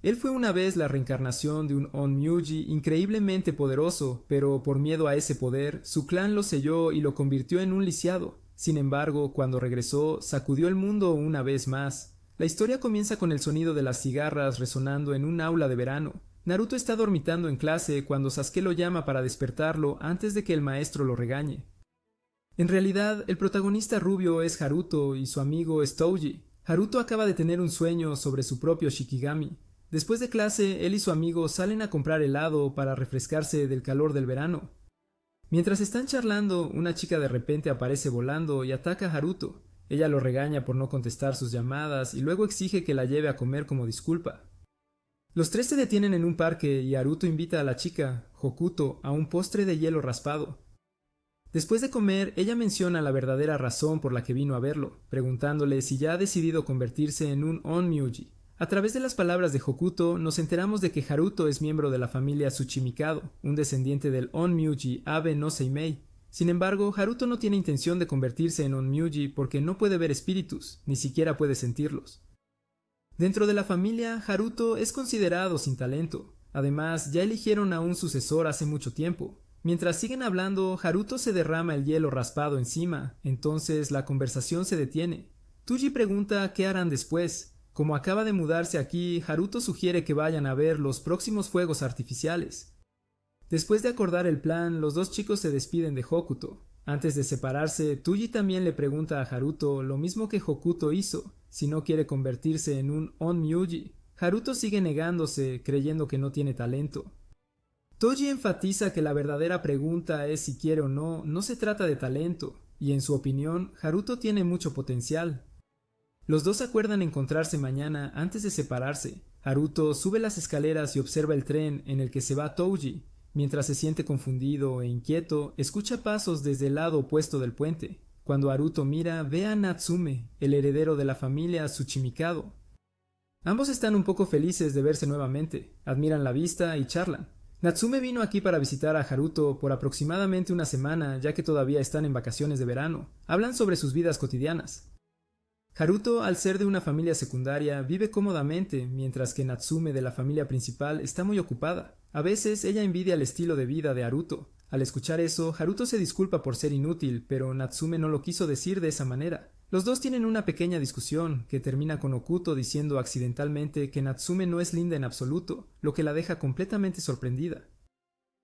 Él fue una vez la reencarnación de un Onmyuji increíblemente poderoso, pero por miedo a ese poder, su clan lo selló y lo convirtió en un lisiado. Sin embargo, cuando regresó, sacudió el mundo una vez más. La historia comienza con el sonido de las cigarras resonando en un aula de verano. Naruto está dormitando en clase cuando Sasuke lo llama para despertarlo antes de que el maestro lo regañe. En realidad, el protagonista rubio es Haruto y su amigo es Touji. Haruto acaba de tener un sueño sobre su propio Shikigami. Después de clase, él y su amigo salen a comprar helado para refrescarse del calor del verano. Mientras están charlando, una chica de repente aparece volando y ataca a Haruto. Ella lo regaña por no contestar sus llamadas y luego exige que la lleve a comer como disculpa. Los tres se detienen en un parque y Haruto invita a la chica, Hokuto, a un postre de hielo raspado. Después de comer, ella menciona la verdadera razón por la que vino a verlo, preguntándole si ya ha decidido convertirse en un Onmyuji. A través de las palabras de Hokuto, nos enteramos de que Haruto es miembro de la familia Tsuchimikado, un descendiente del Onmyuji Abe no Seimei. Sin embargo, Haruto no tiene intención de convertirse en Onmyuji porque no puede ver espíritus, ni siquiera puede sentirlos. Dentro de la familia, Haruto es considerado sin talento. Además, ya eligieron a un sucesor hace mucho tiempo. Mientras siguen hablando, Haruto se derrama el hielo raspado encima, entonces la conversación se detiene. Tuji pregunta qué harán después. Como acaba de mudarse aquí, Haruto sugiere que vayan a ver los próximos fuegos artificiales. Después de acordar el plan, los dos chicos se despiden de Hokuto. Antes de separarse, Tuji también le pregunta a Haruto lo mismo que Hokuto hizo, si no quiere convertirse en un Onmyuji. Haruto sigue negándose, creyendo que no tiene talento. Toji enfatiza que la verdadera pregunta es si quiere o no, no se trata de talento, y en su opinión, Haruto tiene mucho potencial. Los dos acuerdan encontrarse mañana antes de separarse. Haruto sube las escaleras y observa el tren en el que se va Touji. Mientras se siente confundido e inquieto, escucha pasos desde el lado opuesto del puente. Cuando Haruto mira, ve a Natsume, el heredero de la familia Tsuchimikado. Ambos están un poco felices de verse nuevamente, admiran la vista y charlan. Natsume vino aquí para visitar a Haruto por aproximadamente una semana, ya que todavía están en vacaciones de verano. Hablan sobre sus vidas cotidianas. Haruto, al ser de una familia secundaria, vive cómodamente, mientras que Natsume de la familia principal está muy ocupada. A veces ella envidia el estilo de vida de Haruto. Al escuchar eso, Haruto se disculpa por ser inútil, pero Natsume no lo quiso decir de esa manera. Los dos tienen una pequeña discusión, que termina con Hokuto diciendo accidentalmente que Natsume no es linda en absoluto, lo que la deja completamente sorprendida.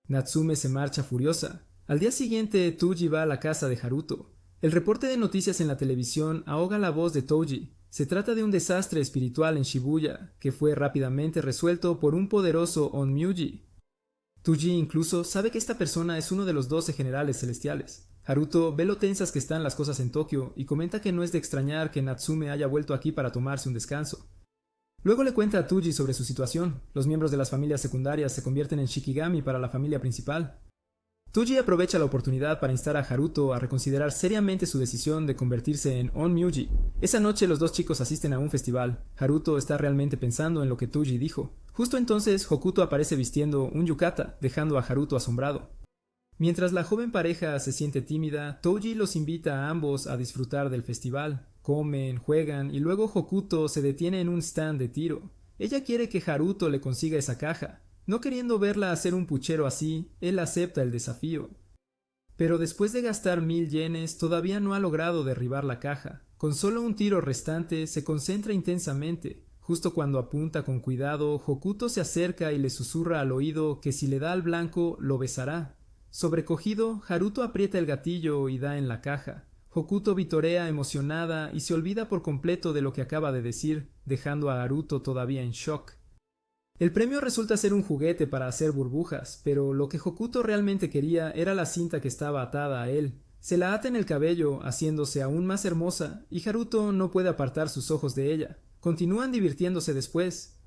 Natsume se marcha furiosa. Al día siguiente, Tuji va a la casa de Haruto. El reporte de noticias en la televisión ahoga la voz de Touji. Se trata de un desastre espiritual en Shibuya, que fue rápidamente resuelto por un poderoso Onmyuji. Tuji incluso sabe que esta persona es uno de los 12 generales celestiales. Haruto ve lo tensas que están las cosas en Tokio y comenta que no es de extrañar que Natsume haya vuelto aquí para tomarse un descanso. Luego le cuenta a Tuji sobre su situación. Los miembros de las familias secundarias se convierten en Shikigami para la familia principal. Tuji aprovecha la oportunidad para instar a Haruto a reconsiderar seriamente su decisión de convertirse en Onmyuji. Esa noche los dos chicos asisten a un festival. Haruto está realmente pensando en lo que Tuji dijo. Justo entonces Hokuto aparece vistiendo un yukata, dejando a Haruto asombrado. Mientras la joven pareja se siente tímida, Touji los invita a ambos a disfrutar del festival. Comen, juegan y luego Hokuto se detiene en un stand de tiro. Ella quiere que Haruto le consiga esa caja. No queriendo verla hacer un puchero así, él acepta el desafío. Pero después de gastar 1000 yenes, todavía no ha logrado derribar la caja. Con solo un tiro restante, se concentra intensamente. Justo cuando apunta con cuidado, Hokuto se acerca y le susurra al oído que si le da al blanco, lo besará. Sobrecogido, Haruto aprieta el gatillo y da en la caja. Hokuto vitorea emocionada y se olvida por completo de lo que acaba de decir, dejando a Haruto todavía en shock. El premio resulta ser un juguete para hacer burbujas, pero lo que Hokuto realmente quería era la cinta que estaba atada a él. Se la ata en el cabello, haciéndose aún más hermosa, y Haruto no puede apartar sus ojos de ella. Continúan divirtiéndose después.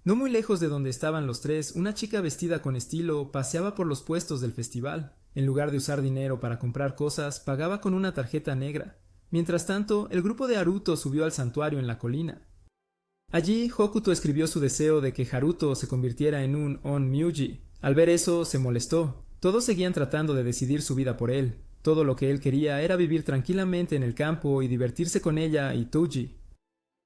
No muy lejos de donde estaban los tres, una chica vestida con estilo paseaba por los puestos del festival. En lugar de usar dinero para comprar cosas, pagaba con una tarjeta negra. Mientras tanto, el grupo de Haruto subió al santuario en la colina. Allí, Hokuto escribió su deseo de que Haruto se convirtiera en un Onmyuji. Al ver eso, se molestó. Todos seguían tratando de decidir su vida por él. Todo lo que él quería era vivir tranquilamente en el campo y divertirse con ella y Touji.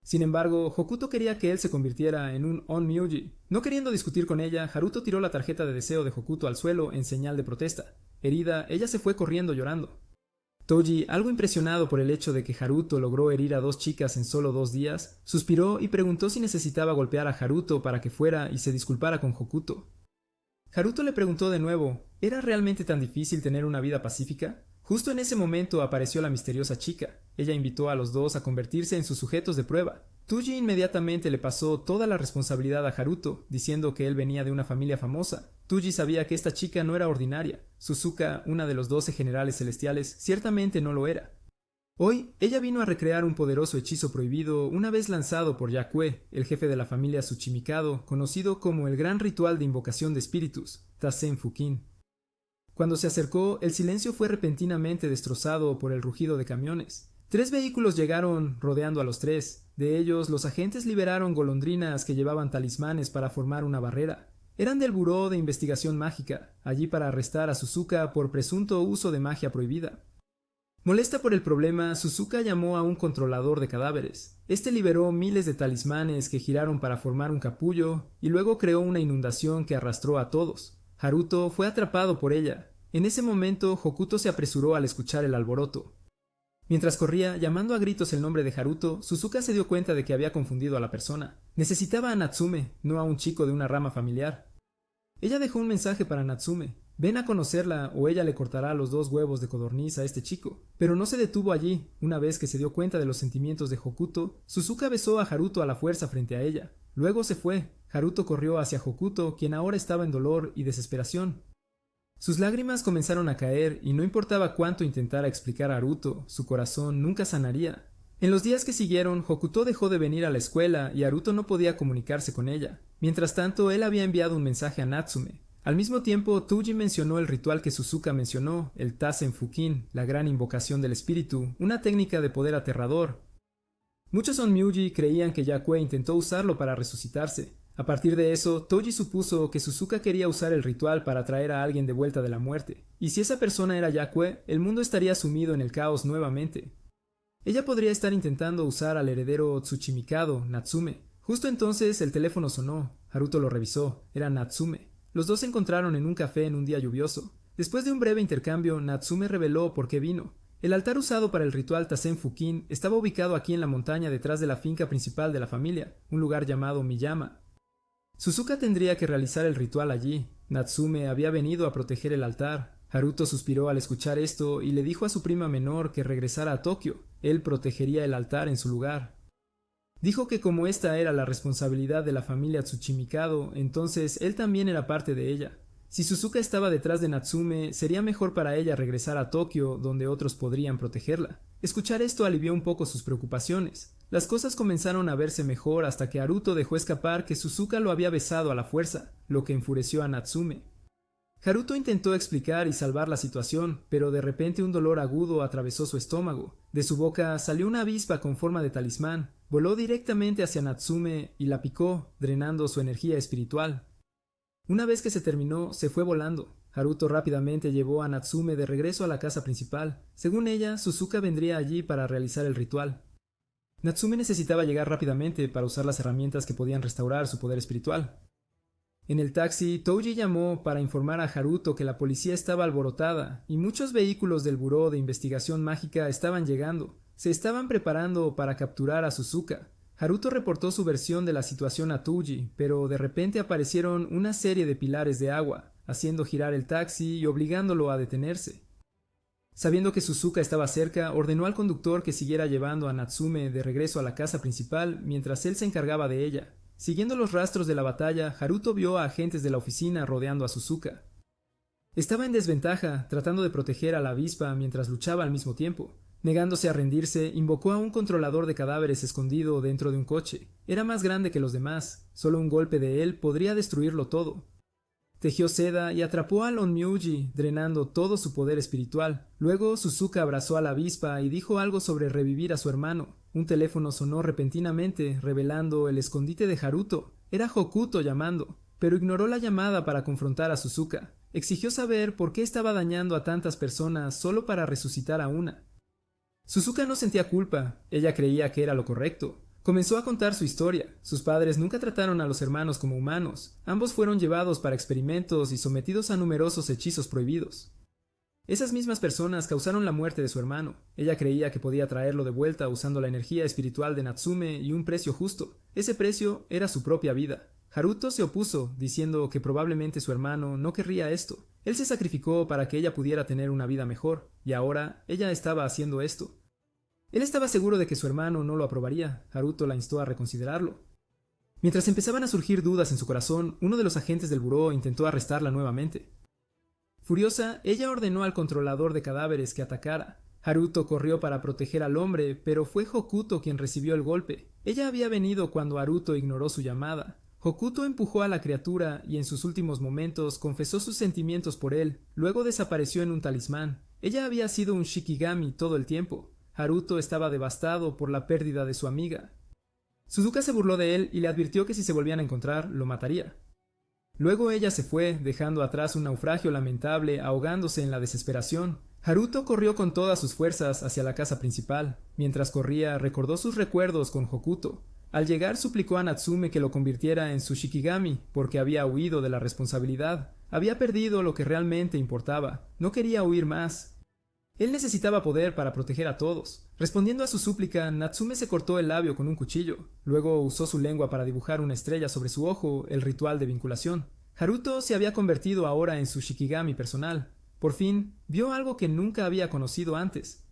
Sin embargo, Hokuto quería que él se convirtiera en un Onmyuji. No queriendo discutir con ella, Haruto tiró la tarjeta de deseo de Hokuto al suelo en señal de protesta. Herida, ella se fue corriendo llorando. Toji, algo impresionado por el hecho de que Haruto logró herir a 2 chicas en solo 2 días, suspiró y preguntó si necesitaba golpear a Haruto para que fuera y se disculpara con Hokuto. Haruto le preguntó de nuevo, ¿era realmente tan difícil tener una vida pacífica? Justo en ese momento apareció la misteriosa chica. Ella invitó a los dos a convertirse en sus sujetos de prueba. Toji inmediatamente le pasó toda la responsabilidad a Haruto, diciendo que él venía de una familia famosa. Toji sabía que esta chica no era ordinaria. Suzuka, una de los 12 generales celestiales, ciertamente no lo era. Hoy, ella vino a recrear un poderoso hechizo prohibido una vez lanzado por Yakue, el jefe de la familia Tsuchimikado, conocido como el gran ritual de invocación de espíritus, Tasen Fukin. Cuando se acercó, el silencio fue repentinamente destrozado por el rugido de camiones. 3 vehículos llegaron rodeando a los 3. De ellos, los agentes liberaron golondrinas que llevaban talismanes para formar una barrera. Eran del Buró de Investigación Mágica, allí para arrestar a Suzuka por presunto uso de magia prohibida. Molesta por el problema, Suzuka llamó a un controlador de cadáveres. Este liberó miles de talismanes que giraron para formar un capullo y luego creó una inundación que arrastró a todos. Haruto fue atrapado por ella. En ese momento, Hokuto se apresuró al escuchar el alboroto. Mientras corría, llamando a gritos el nombre de Haruto, Suzuka se dio cuenta de que había confundido a la persona. Necesitaba a Natsume, no a un chico de una rama familiar. Ella dejó un mensaje para Natsume. Ven a conocerla o ella le cortará los 2 huevos de codorniz a este chico. Pero no se detuvo allí. Una vez que se dio cuenta de los sentimientos de Hokuto, Suzuka besó a Haruto a la fuerza frente a ella. Luego se fue. Haruto corrió hacia Hokuto, quien ahora estaba en dolor y desesperación. Sus lágrimas comenzaron a caer y no importaba cuánto intentara explicar a Haruto, su corazón nunca sanaría. En los días que siguieron, Hokuto dejó de venir a la escuela y Haruto no podía comunicarse con ella. Mientras tanto, él había enviado un mensaje a Natsume. Al mismo tiempo, Toji mencionó el ritual que Suzuka mencionó, el Tasen Fukin, la gran invocación del espíritu, una técnica de poder aterrador. Muchos Onmyuji creían que Yakue intentó usarlo para resucitarse. A partir de eso, Toji supuso que Suzuka quería usar el ritual para traer a alguien de vuelta de la muerte. Y si esa persona era Yakue, el mundo estaría sumido en el caos nuevamente. Ella podría estar intentando usar al heredero Tsuchimikado, Natsume. Justo entonces el teléfono sonó. Haruto lo revisó. Era Natsume. Los dos se encontraron en un café en un día lluvioso. Después de un breve intercambio, Natsume reveló por qué vino. El altar usado para el ritual Tasen Fukin estaba ubicado aquí en la montaña detrás de la finca principal de la familia, un lugar llamado Miyama. Suzuka tendría que realizar el ritual allí. Natsume había venido a proteger el altar. Haruto suspiró al escuchar esto y le dijo a su prima menor que regresara a Tokio. Él protegería el altar en su lugar. Dijo que como esta era la responsabilidad de la familia Tsuchimikado, entonces él también era parte de ella. Si Suzuka estaba detrás de Natsume, sería mejor para ella regresar a Tokio, donde otros podrían protegerla. Escuchar esto alivió un poco sus preocupaciones. Las cosas comenzaron a verse mejor hasta que Haruto dejó escapar que Suzuka lo había besado a la fuerza, lo que enfureció a Natsume. Haruto intentó explicar y salvar la situación, pero de repente un dolor agudo atravesó su estómago. De su boca salió una avispa con forma de talismán. Voló directamente hacia Natsume y la picó, drenando su energía espiritual. Una vez que se terminó, se fue volando. Haruto rápidamente llevó a Natsume de regreso a la casa principal. Según ella, Suzuka vendría allí para realizar el ritual. Natsume necesitaba llegar rápidamente para usar las herramientas que podían restaurar su poder espiritual. En el taxi, Toji llamó para informar a Haruto que la policía estaba alborotada y muchos vehículos del Buró de Investigación Mágica estaban llegando. Se estaban preparando para capturar a Suzuka. Haruto reportó su versión de la situación a Toji, pero de repente aparecieron una serie de pilares de agua, haciendo girar el taxi y obligándolo a detenerse. Sabiendo que Suzuka estaba cerca, ordenó al conductor que siguiera llevando a Natsume de regreso a la casa principal mientras él se encargaba de ella. Siguiendo los rastros de la batalla, Haruto vio a agentes de la oficina rodeando a Suzuka. Estaba en desventaja, tratando de proteger a la avispa mientras luchaba al mismo tiempo. Negándose a rendirse, invocó a un controlador de cadáveres escondido dentro de un coche. Era más grande que los demás, solo un golpe de él podría destruirlo todo. Tejió seda y atrapó al Onmyuji, drenando todo su poder espiritual. Luego Suzuka abrazó a la avispa y dijo algo sobre revivir a su hermano. Un teléfono sonó repentinamente, revelando el escondite de Haruto. Era Hokuto llamando, pero ignoró la llamada para confrontar a Suzuka. Exigió saber por qué estaba dañando a tantas personas solo para resucitar a una. Suzuka no sentía culpa, ella creía que era lo correcto. Comenzó a contar su historia. Sus padres nunca trataron a los hermanos como humanos. Ambos fueron llevados para experimentos y sometidos a numerosos hechizos prohibidos. Esas mismas personas causaron la muerte de su hermano. Ella creía que podía traerlo de vuelta usando la energía espiritual de Natsume y un precio justo. Ese precio era su propia vida. Haruto se opuso, diciendo que probablemente su hermano no querría esto. Él se sacrificó para que ella pudiera tener una vida mejor, y ahora ella estaba haciendo esto. Él estaba seguro de que su hermano no lo aprobaría. Haruto la instó a reconsiderarlo. Mientras empezaban a surgir dudas en su corazón, uno de los agentes del buró intentó arrestarla nuevamente. Furiosa, ella ordenó al controlador de cadáveres que atacara. Haruto corrió para proteger al hombre, pero fue Hokuto quien recibió el golpe. Ella había venido cuando Haruto ignoró su llamada. Hokuto empujó a la criatura y en sus últimos momentos confesó sus sentimientos por él. Luego desapareció en un talismán. Ella había sido un Shikigami todo el tiempo. Haruto estaba devastado por la pérdida de su amiga. Suzuka se burló de él y le advirtió que si se volvían a encontrar, lo mataría. Luego ella se fue, dejando atrás un naufragio lamentable, ahogándose en la desesperación. Haruto corrió con todas sus fuerzas hacia la casa principal. Mientras corría, recordó sus recuerdos con Hokuto. Al llegar suplicó a Natsume que lo convirtiera en su Shikigami, porque había huido de la responsabilidad. Había perdido lo que realmente importaba. No quería huir más. Él necesitaba poder para proteger a todos. Respondiendo a su súplica, Natsume se cortó el labio con un cuchillo. Luego usó su lengua para dibujar una estrella sobre su ojo, el ritual de vinculación. Haruto se había convertido ahora en su Shikigami personal. Por fin, vio algo que nunca había conocido antes.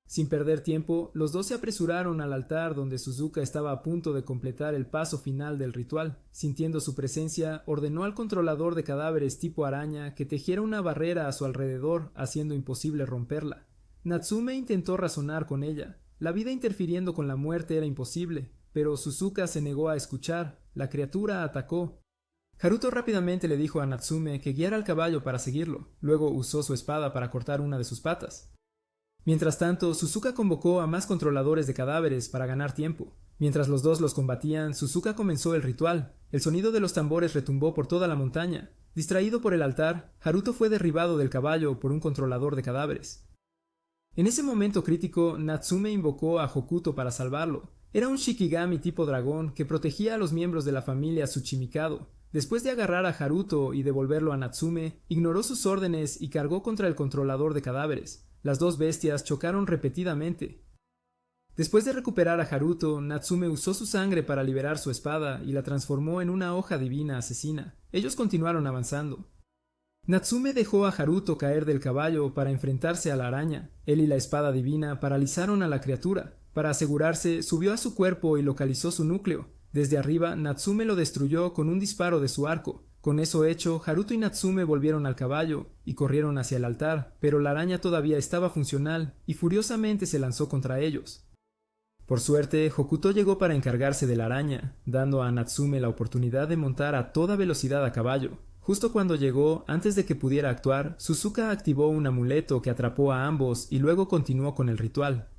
Sin perder tiempo, los dos se apresuraron al altar donde Suzuka estaba a punto de completar el paso final del ritual. Sintiendo su presencia, ordenó al controlador de cadáveres tipo araña que tejiera una barrera a su alrededor, haciendo imposible romperla. Natsume intentó razonar con ella. La vida interfiriendo con la muerte era imposible, pero Suzuka se negó a escuchar. La criatura atacó. Haruto rápidamente le dijo a Natsume que guiara al caballo para seguirlo. Luego usó su espada para cortar una de sus patas. Mientras tanto, Suzuka convocó a más controladores de cadáveres para ganar tiempo. Mientras los dos los combatían, Suzuka comenzó el ritual. El sonido de los tambores retumbó por toda la montaña. Distraído por el altar, Haruto fue derribado del caballo por un controlador de cadáveres. En ese momento crítico, Natsume invocó a Hokuto para salvarlo. Era un Shikigami tipo dragón que protegía a los miembros de la familia Tsuchimikado. Después de agarrar a Haruto y devolverlo a Natsume, ignoró sus órdenes y cargó contra el controlador de cadáveres. Las dos bestias chocaron repetidamente. Después de recuperar a Haruto, Natsume usó su sangre para liberar su espada y la transformó en una hoja divina asesina. Ellos continuaron avanzando. Natsume dejó a Haruto caer del caballo para enfrentarse a la araña. Él y la espada divina paralizaron a la criatura. Para asegurarse, subió a su cuerpo y localizó su núcleo. Desde arriba, Natsume lo destruyó con un disparo de su arco. Con eso hecho, Haruto y Natsume volvieron al caballo y corrieron hacia el altar, pero la araña todavía estaba funcional y furiosamente se lanzó contra ellos. Por suerte, Hokuto llegó para encargarse de la araña, dando a Natsume la oportunidad de montar a toda velocidad a caballo. Justo cuando llegó, antes de que pudiera actuar, Suzuka activó un amuleto que atrapó a ambos y luego continuó con el ritual.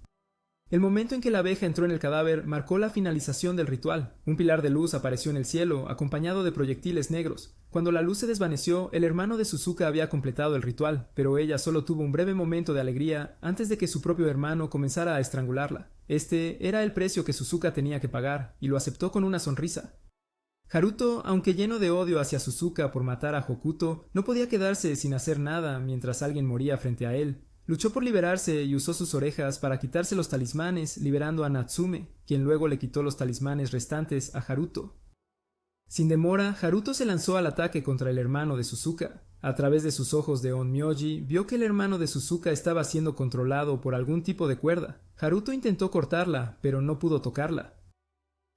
El momento en que la abeja entró en el cadáver marcó la finalización del ritual. Un pilar de luz apareció en el cielo, acompañado de proyectiles negros. Cuando la luz se desvaneció, el hermano de Suzuka había completado el ritual, pero ella solo tuvo un breve momento de alegría antes de que su propio hermano comenzara a estrangularla. Este era el precio que Suzuka tenía que pagar, y lo aceptó con una sonrisa. Haruto, aunque lleno de odio hacia Suzuka por matar a Hokuto, no podía quedarse sin hacer nada mientras alguien moría frente a él. Luchó por liberarse y usó sus orejas para quitarse los talismanes, liberando a Natsume, quien luego le quitó los talismanes restantes a Haruto. Sin demora, Haruto se lanzó al ataque contra el hermano de Suzuka. A través de sus ojos de Onmyoji, vio que el hermano de Suzuka estaba siendo controlado por algún tipo de cuerda. Haruto intentó cortarla, pero no pudo tocarla.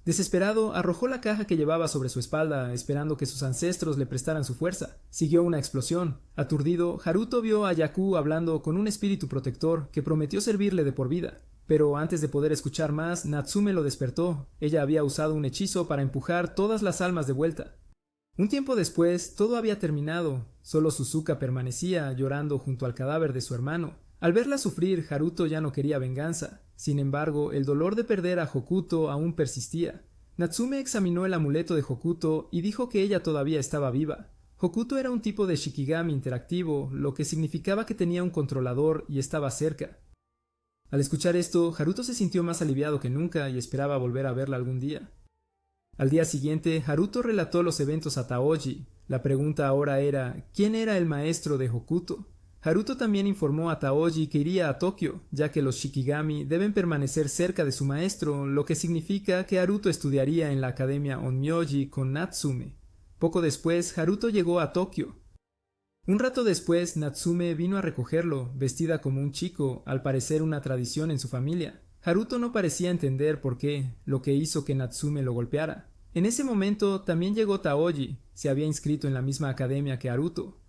Desesperado, arrojó la caja que llevaba sobre su espalda, esperando que sus ancestros le prestaran su fuerza. Siguió una explosión. Aturdido, Haruto vio a Yaku hablando con un espíritu protector que prometió servirle de por vida. Pero antes de poder escuchar más, Natsume lo despertó. Ella había usado un hechizo para empujar todas las almas de vuelta. Un tiempo después, todo había terminado. Solo Suzuka permanecía llorando junto al cadáver de su hermano. Al verla sufrir, Haruto ya no quería venganza. Sin embargo, el dolor de perder a Hokuto aún persistía. Natsume examinó el amuleto de Hokuto y dijo que ella todavía estaba viva. Hokuto era un tipo de Shikigami interactivo, lo que significaba que tenía un controlador y estaba cerca. Al escuchar esto, Haruto se sintió más aliviado que nunca y esperaba volver a verla algún día. Al día siguiente, Haruto relató los eventos a Taoji. La pregunta ahora era, ¿quién era el maestro de Hokuto? Haruto también informó a Taoji que iría a Tokio, ya que los Shikigami deben permanecer cerca de su maestro, lo que significa que Haruto estudiaría en la academia Onmyoji con Natsume. Poco después, Haruto llegó a Tokio. Un rato después, Natsume vino a recogerlo, vestida como un chico, al parecer una tradición en su familia. Haruto no parecía entender por qué, lo que hizo que Natsume lo golpeara. En ese momento también llegó Taoji, se había inscrito en la misma academia que Haruto.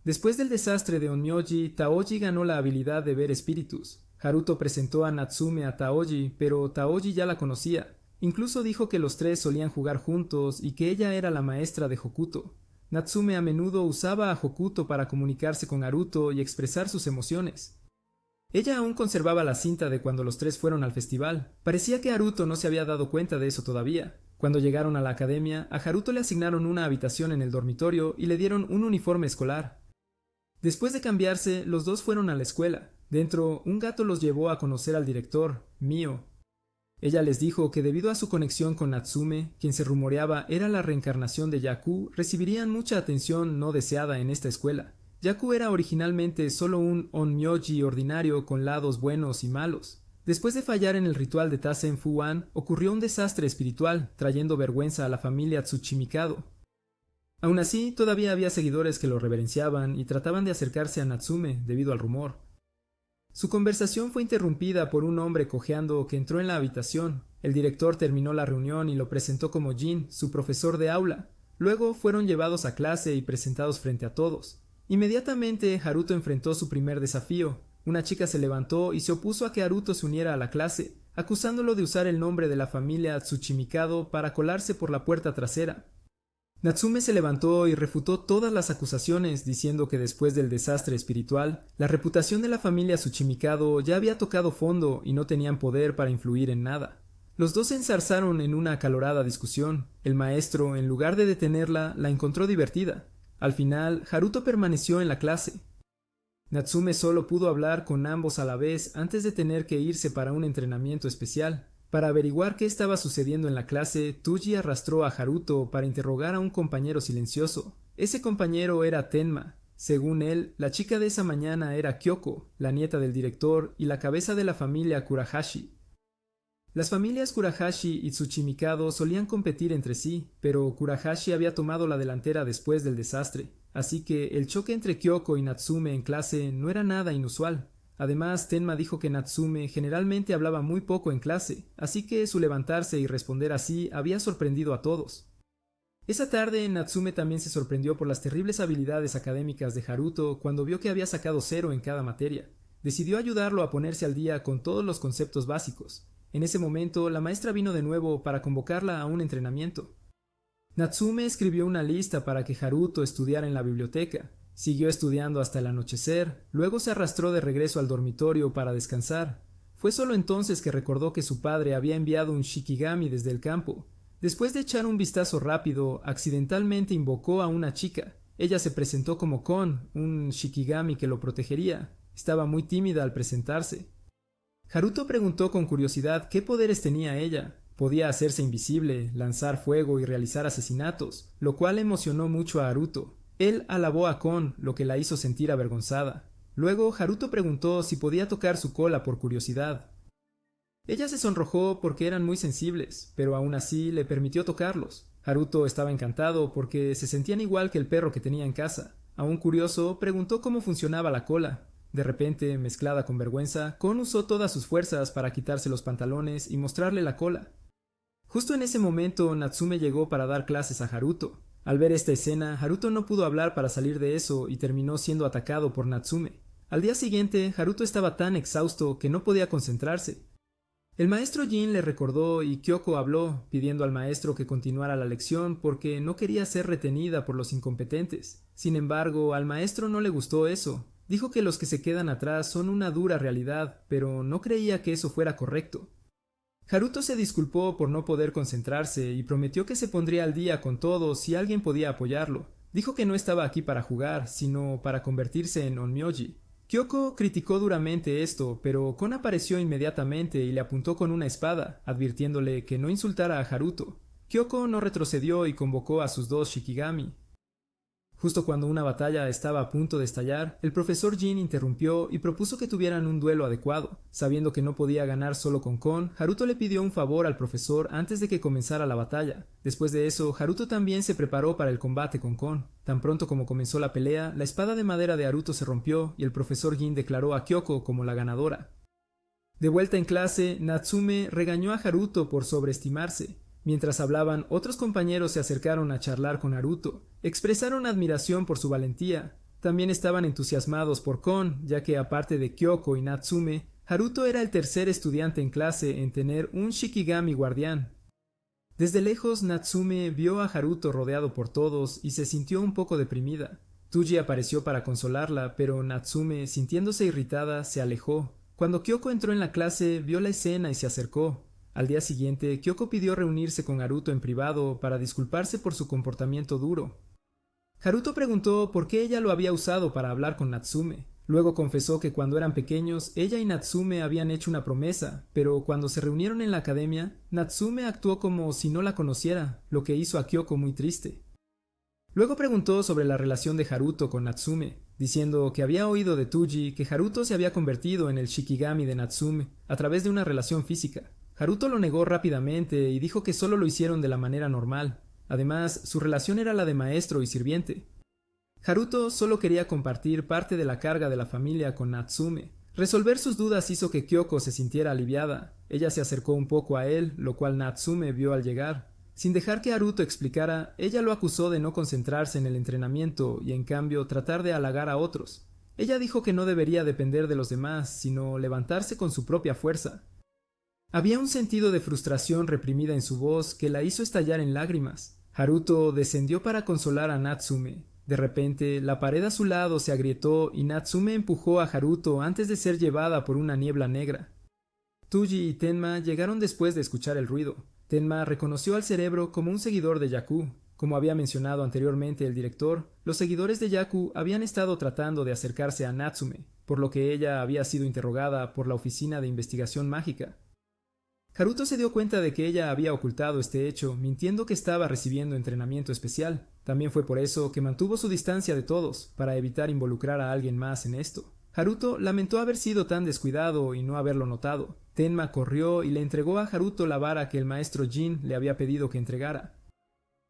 Después del desastre de Onmyoji, Taoji ganó la habilidad de ver espíritus. Haruto presentó a Natsume a Taoji, pero Taoji ya la conocía. Incluso dijo que los tres solían jugar juntos y que ella era la maestra de Hokuto. Natsume a menudo usaba a Hokuto para comunicarse con Haruto y expresar sus emociones. Ella aún conservaba la cinta de cuando los tres fueron al festival. Parecía que Haruto no se había dado cuenta de eso todavía. Cuando llegaron a la academia, a Haruto le asignaron una habitación en el dormitorio y le dieron un uniforme escolar. Después de cambiarse, los dos fueron a la escuela. Dentro, un gato los llevó a conocer al director, Mio. Ella les dijo que debido a su conexión con Natsume, quien se rumoreaba era la reencarnación de Yaku, recibirían mucha atención no deseada en esta escuela. Yaku era originalmente solo un onmyoji ordinario con lados buenos y malos. Después de fallar en el ritual de Taisen Fuwan, ocurrió un desastre espiritual, trayendo vergüenza a la familia Tsuchimikado. Aún así, todavía había seguidores que lo reverenciaban y trataban de acercarse a Natsume debido al rumor. Su conversación fue interrumpida por un hombre cojeando que entró en la habitación. El director terminó la reunión y lo presentó como Jin, su profesor de aula. Luego fueron llevados a clase y presentados frente a todos. Inmediatamente, Haruto enfrentó su primer desafío. Una chica se levantó y se opuso a que Haruto se uniera a la clase, acusándolo de usar el nombre de la familia Tsuchimikado para colarse por la puerta trasera. Natsume se levantó y refutó todas las acusaciones, diciendo que después del desastre espiritual, la reputación de la familia Tsuchimikado ya había tocado fondo y no tenían poder para influir en nada. Los dos se enzarzaron en una acalorada discusión. El maestro, en lugar de detenerla, la encontró divertida. Al final, Haruto permaneció en la clase. Natsume solo pudo hablar con ambos a la vez antes de tener que irse para un entrenamiento especial. Para averiguar qué estaba sucediendo en la clase, Tuji arrastró a Haruto para interrogar a un compañero silencioso. Ese compañero era Tenma. Según él, la chica de esa mañana era Kyoko, la nieta del director y la cabeza de la familia Kurahashi. Las familias Kurahashi y Tsuchimikado solían competir entre sí, pero Kurahashi había tomado la delantera después del desastre, así que el choque entre Kyoko y Natsume en clase no era nada inusual. Además, Tenma dijo que Natsume generalmente hablaba muy poco en clase, así que su levantarse y responder así había sorprendido a todos. Esa tarde, Natsume también se sorprendió por las terribles habilidades académicas de Haruto cuando vio que había sacado 0 en cada materia. Decidió ayudarlo a ponerse al día con todos los conceptos básicos. En ese momento, la maestra vino de nuevo para convocarla a un entrenamiento. Natsume escribió una lista para que Haruto estudiara en la biblioteca. Siguió estudiando hasta el anochecer, luego se arrastró de regreso al dormitorio para descansar. Fue solo entonces que recordó que su padre había enviado un Shikigami desde el campo. Después de echar un vistazo rápido, accidentalmente invocó a una chica. Ella se presentó como Kon, un Shikigami que lo protegería. Estaba muy tímida al presentarse. Haruto preguntó con curiosidad qué poderes tenía ella. Podía hacerse invisible, lanzar fuego y realizar asesinatos, lo cual emocionó mucho a Haruto. Él alabó a Kon, lo que la hizo sentir avergonzada. Luego, Haruto preguntó si podía tocar su cola por curiosidad. Ella se sonrojó porque eran muy sensibles, pero aún así le permitió tocarlos. Haruto estaba encantado porque se sentían igual que el perro que tenía en casa. Aún curioso, preguntó cómo funcionaba la cola. De repente, mezclada con vergüenza, Kon usó todas sus fuerzas para quitarse los pantalones y mostrarle la cola. Justo en ese momento, Natsume llegó para dar clases a Haruto. Al ver esta escena, Haruto no pudo hablar para salir de eso y terminó siendo atacado por Natsume. Al día siguiente, Haruto estaba tan exhausto que no podía concentrarse. El maestro Jin le recordó y Kyoko habló, pidiendo al maestro que continuara la lección porque no quería ser retenida por los incompetentes. Sin embargo, al maestro no le gustó eso. Dijo que los que se quedan atrás son una dura realidad, pero no creía que eso fuera correcto. Haruto se disculpó por no poder concentrarse y prometió que se pondría al día con todo si alguien podía apoyarlo. Dijo que no estaba aquí para jugar, sino para convertirse en onmyoji. Kyoko criticó duramente esto, pero Kon apareció inmediatamente y le apuntó con una espada, advirtiéndole que no insultara a Haruto. Kyoko no retrocedió y convocó a sus dos Shikigami. Justo cuando una batalla estaba a punto de estallar, el profesor Jin interrumpió y propuso que tuvieran un duelo adecuado. Sabiendo que no podía ganar solo con Kon, Haruto le pidió un favor al profesor antes de que comenzara la batalla. Después de eso, Haruto también se preparó para el combate con Kon. Tan pronto como comenzó la pelea, la espada de madera de Haruto se rompió y el profesor Jin declaró a Kyoko como la ganadora. De vuelta en clase, Natsume regañó a Haruto por sobreestimarse. Mientras hablaban, otros compañeros se acercaron a charlar con Haruto. Expresaron admiración por su valentía. También estaban entusiasmados por Kon, ya que aparte de Kyoko y Natsume, Haruto era el tercer estudiante en clase en tener un Shikigami guardián. Desde lejos, Natsume vio a Haruto rodeado por todos y se sintió un poco deprimida. Tsuji apareció para consolarla, pero Natsume, sintiéndose irritada, se alejó. Cuando Kyoko entró en la clase, vio la escena y se acercó. Al día siguiente, Kyoko pidió reunirse con Haruto en privado para disculparse por su comportamiento duro. Haruto preguntó por qué ella lo había usado para hablar con Natsume. Luego confesó que cuando eran pequeños, ella y Natsume habían hecho una promesa, pero cuando se reunieron en la academia, Natsume actuó como si no la conociera, lo que hizo a Kyoko muy triste. Luego preguntó sobre la relación de Haruto con Natsume, diciendo que había oído de Tsuji que Haruto se había convertido en el Shikigami de Natsume a través de una relación física. Haruto lo negó rápidamente y dijo que solo lo hicieron de la manera normal. Además, su relación era la de maestro y sirviente. Haruto solo quería compartir parte de la carga de la familia con Natsume. Resolver sus dudas hizo que Kyoko se sintiera aliviada. Ella se acercó un poco a él, lo cual Natsume vio al llegar. Sin dejar que Haruto explicara, ella lo acusó de no concentrarse en el entrenamiento y en cambio tratar de halagar a otros. Ella dijo que no debería depender de los demás, sino levantarse con su propia fuerza. Había un sentido de frustración reprimida en su voz que la hizo estallar en lágrimas. Haruto descendió para consolar a Natsume. De repente, la pared a su lado se agrietó y Natsume empujó a Haruto antes de ser llevada por una niebla negra. Tsuji y Tenma llegaron después de escuchar el ruido. Tenma reconoció al cerebro como un seguidor de Yaku. Como había mencionado anteriormente el director, los seguidores de Yaku habían estado tratando de acercarse a Natsume, por lo que ella había sido interrogada por la Oficina de Investigación Mágica. Haruto se dio cuenta de que ella había ocultado este hecho, mintiendo que estaba recibiendo entrenamiento especial. También fue por eso que mantuvo su distancia de todos, para evitar involucrar a alguien más en esto. Haruto lamentó haber sido tan descuidado y no haberlo notado. Tenma corrió y le entregó a Haruto la vara que el maestro Jin le había pedido que entregara.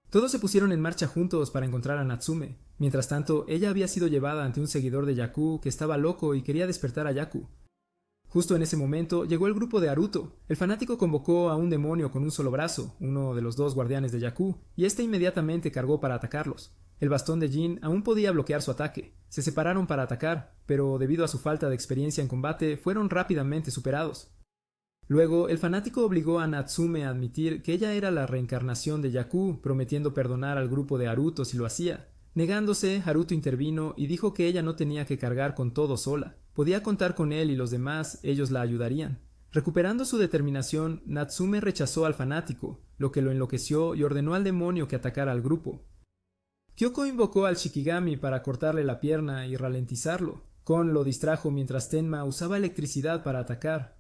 Todos se pusieron en marcha juntos para encontrar a Natsume. Mientras tanto, ella había sido llevada ante un seguidor de Yaku que estaba loco y quería despertar a Yaku. Justo en ese momento llegó el grupo de Haruto. El fanático convocó a un demonio con un solo brazo, uno de los dos guardianes de Yaku, y este inmediatamente cargó para atacarlos. El bastón de Jin aún podía bloquear su ataque. Se separaron para atacar, pero debido a su falta de experiencia en combate, fueron rápidamente superados. Luego, el fanático obligó a Natsume a admitir que ella era la reencarnación de Yaku, prometiendo perdonar al grupo de Haruto si lo hacía. Negándose, Haruto intervino y dijo que ella no tenía que cargar con todo sola. Podía contar con él y los demás, ellos la ayudarían. Recuperando su determinación, Natsume rechazó al fanático, lo que lo enloqueció y ordenó al demonio que atacara al grupo. Kyoko invocó al Shikigami para cortarle la pierna y ralentizarlo. Kon lo distrajo mientras Tenma usaba electricidad para atacar.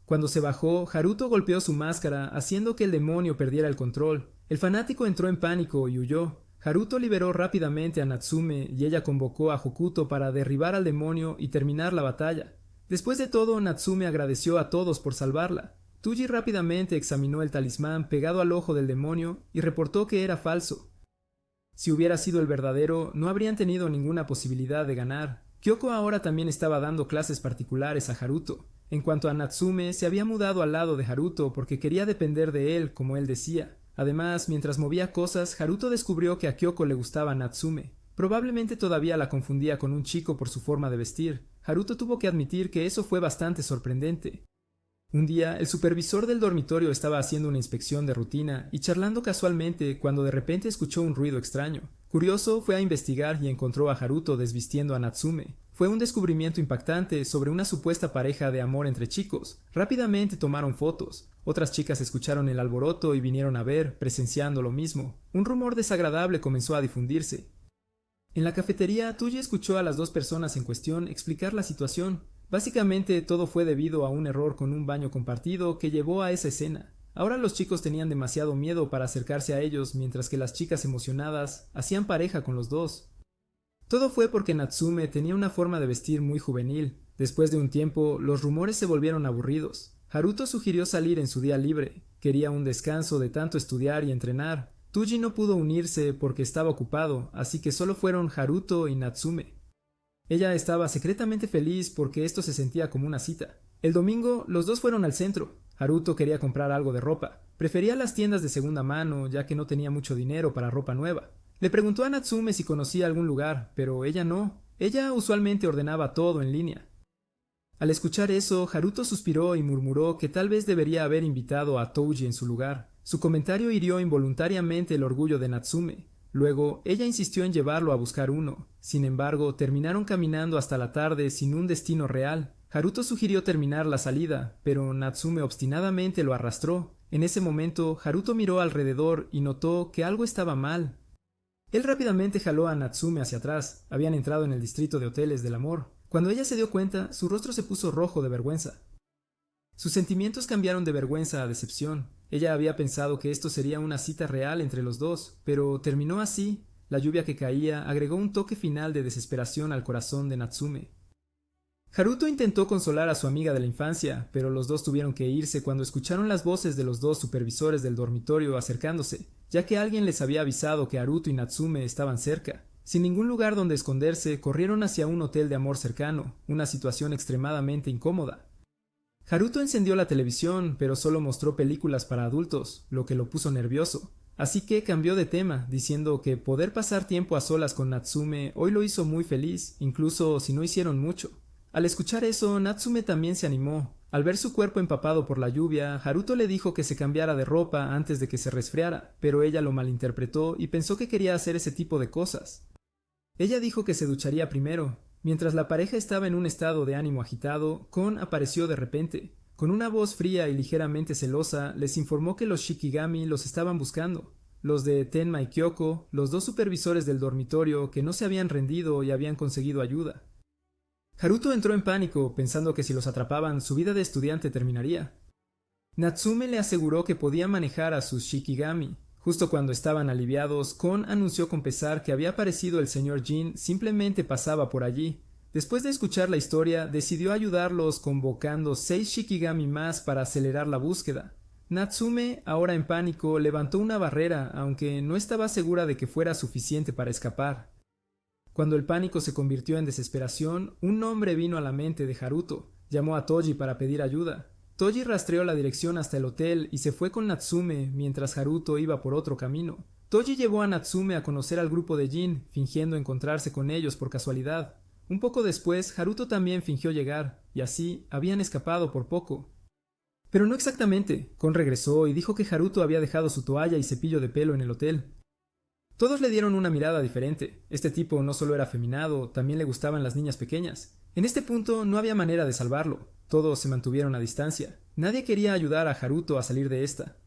Cuando se bajó, Haruto golpeó su máscara, haciendo que el demonio perdiera el control. El fanático entró en pánico y huyó. Haruto liberó rápidamente a Natsume y ella convocó a Hokuto para derribar al demonio y terminar la batalla. Después de todo, Natsume agradeció a todos por salvarla. Tsuji rápidamente examinó el talismán pegado al ojo del demonio y reportó que era falso. Si hubiera sido el verdadero, no habrían tenido ninguna posibilidad de ganar. Kyoko ahora también estaba dando clases particulares a Haruto. En cuanto a Natsume, se había mudado al lado de Haruto porque quería depender de él, como él decía. Además, mientras movía cosas, Haruto descubrió que a Kyoko le gustaba Natsume. Probablemente todavía la confundía con un chico por su forma de vestir. Haruto tuvo que admitir que eso fue bastante sorprendente. Un día, el supervisor del dormitorio estaba haciendo una inspección de rutina y charlando casualmente cuando de repente escuchó un ruido extraño. Curioso, fue a investigar y encontró a Haruto desvistiendo a Natsume. Fue un descubrimiento impactante sobre una supuesta pareja de amor entre chicos. Rápidamente tomaron fotos. Otras chicas escucharon el alboroto y vinieron a ver, presenciando lo mismo. Un rumor desagradable comenzó a difundirse. En la cafetería, Tuji escuchó a las dos personas en cuestión explicar la situación. Básicamente todo fue debido a un error con un baño compartido que llevó a esa escena. Ahora los chicos tenían demasiado miedo para acercarse a ellos, mientras que las chicas emocionadas hacían pareja con los dos. Todo fue porque Natsume tenía una forma de vestir muy juvenil. Después de un tiempo, los rumores se volvieron aburridos. Haruto sugirió salir en su día libre. Quería un descanso de tanto estudiar y entrenar. Tuji no pudo unirse porque estaba ocupado, así que solo fueron Haruto y Natsume. Ella estaba secretamente feliz porque esto se sentía como una cita. El domingo, los dos fueron al centro. Haruto quería comprar algo de ropa. Prefería las tiendas de segunda mano, ya que no tenía mucho dinero para ropa nueva. Le preguntó a Natsume si conocía algún lugar, pero ella no. Ella usualmente ordenaba todo en línea. Al escuchar eso, Haruto suspiró y murmuró que tal vez debería haber invitado a Touji en su lugar. Su comentario hirió involuntariamente el orgullo de Natsume. Luego, ella insistió en llevarlo a buscar uno. Sin embargo, terminaron caminando hasta la tarde sin un destino real. Haruto sugirió terminar la salida, pero Natsume obstinadamente lo arrastró. En ese momento, Haruto miró alrededor y notó que algo estaba mal. Él rápidamente jaló a Natsume hacia atrás. Habían entrado en el distrito de hoteles del amor. Cuando ella se dio cuenta, su rostro se puso rojo de vergüenza. Sus sentimientos cambiaron de vergüenza a decepción. Ella había pensado que esto sería una cita real entre los dos, pero terminó así. La lluvia que caía agregó un toque final de desesperación al corazón de Natsume. Haruto intentó consolar a su amiga de la infancia, pero los dos tuvieron que irse cuando escucharon las voces de los dos supervisores del dormitorio acercándose, ya que alguien les había avisado que Haruto y Natsume estaban cerca. Sin ningún lugar donde esconderse, corrieron hacia un hotel de amor cercano, una situación extremadamente incómoda. Haruto encendió la televisión, pero solo mostró películas para adultos, lo que lo puso nervioso. Así que cambió de tema, diciendo que poder pasar tiempo a solas con Natsume hoy lo hizo muy feliz, incluso si no hicieron mucho. Al escuchar eso, Natsume también se animó. Al ver su cuerpo empapado por la lluvia, Haruto le dijo que se cambiara de ropa antes de que se resfriara, pero ella lo malinterpretó y pensó que quería hacer ese tipo de cosas. Ella dijo que se ducharía primero. Mientras la pareja estaba en un estado de ánimo agitado, Kon apareció de repente. Con una voz fría y ligeramente celosa, les informó que los Shikigami los estaban buscando. Los de Tenma y Kyoko, los dos supervisores del dormitorio que no se habían rendido y habían conseguido ayuda. Haruto entró en pánico, pensando que si los atrapaban, su vida de estudiante terminaría. Natsume le aseguró que podía manejar a sus Shikigami. Justo cuando estaban aliviados, Kon anunció con pesar que había aparecido el señor Jin, simplemente pasaba por allí. Después de escuchar la historia, decidió ayudarlos convocando 6 Shikigami más para acelerar la búsqueda. Natsume, ahora en pánico, levantó una barrera, aunque no estaba segura de que fuera suficiente para escapar. Cuando el pánico se convirtió en desesperación, un nombre vino a la mente de Haruto. Llamó a Toji para pedir ayuda. Toji rastreó la dirección hasta el hotel y se fue con Natsume mientras Haruto iba por otro camino. Toji llevó a Natsume a conocer al grupo de Jin, fingiendo encontrarse con ellos por casualidad. Un poco después, Haruto también fingió llegar, y así habían escapado por poco. Pero no exactamente. Kon regresó y dijo que Haruto había dejado su toalla y cepillo de pelo en el hotel. Todos le dieron una mirada diferente. Este tipo no solo era afeminado, también le gustaban las niñas pequeñas. En este punto no había manera de salvarlo. Todos se mantuvieron a distancia. Nadie quería ayudar a Haruto a salir de esta.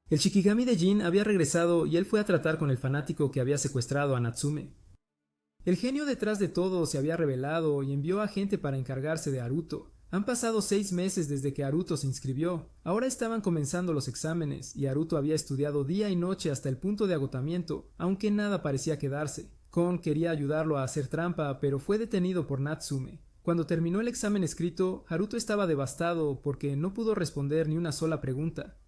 El Shikigami de Jin había regresado y él fue a tratar con el fanático que había secuestrado a Natsume. El genio detrás de todo se había revelado y envió a gente para encargarse de Haruto. Han pasado 6 meses desde que Haruto se inscribió. Ahora estaban comenzando los exámenes y Haruto había estudiado día y noche hasta el punto de agotamiento, aunque nada parecía quedarse. Kon quería ayudarlo a hacer trampa, pero fue detenido por Natsume. Cuando terminó el examen escrito, Haruto estaba devastado porque no pudo responder ni una sola pregunta.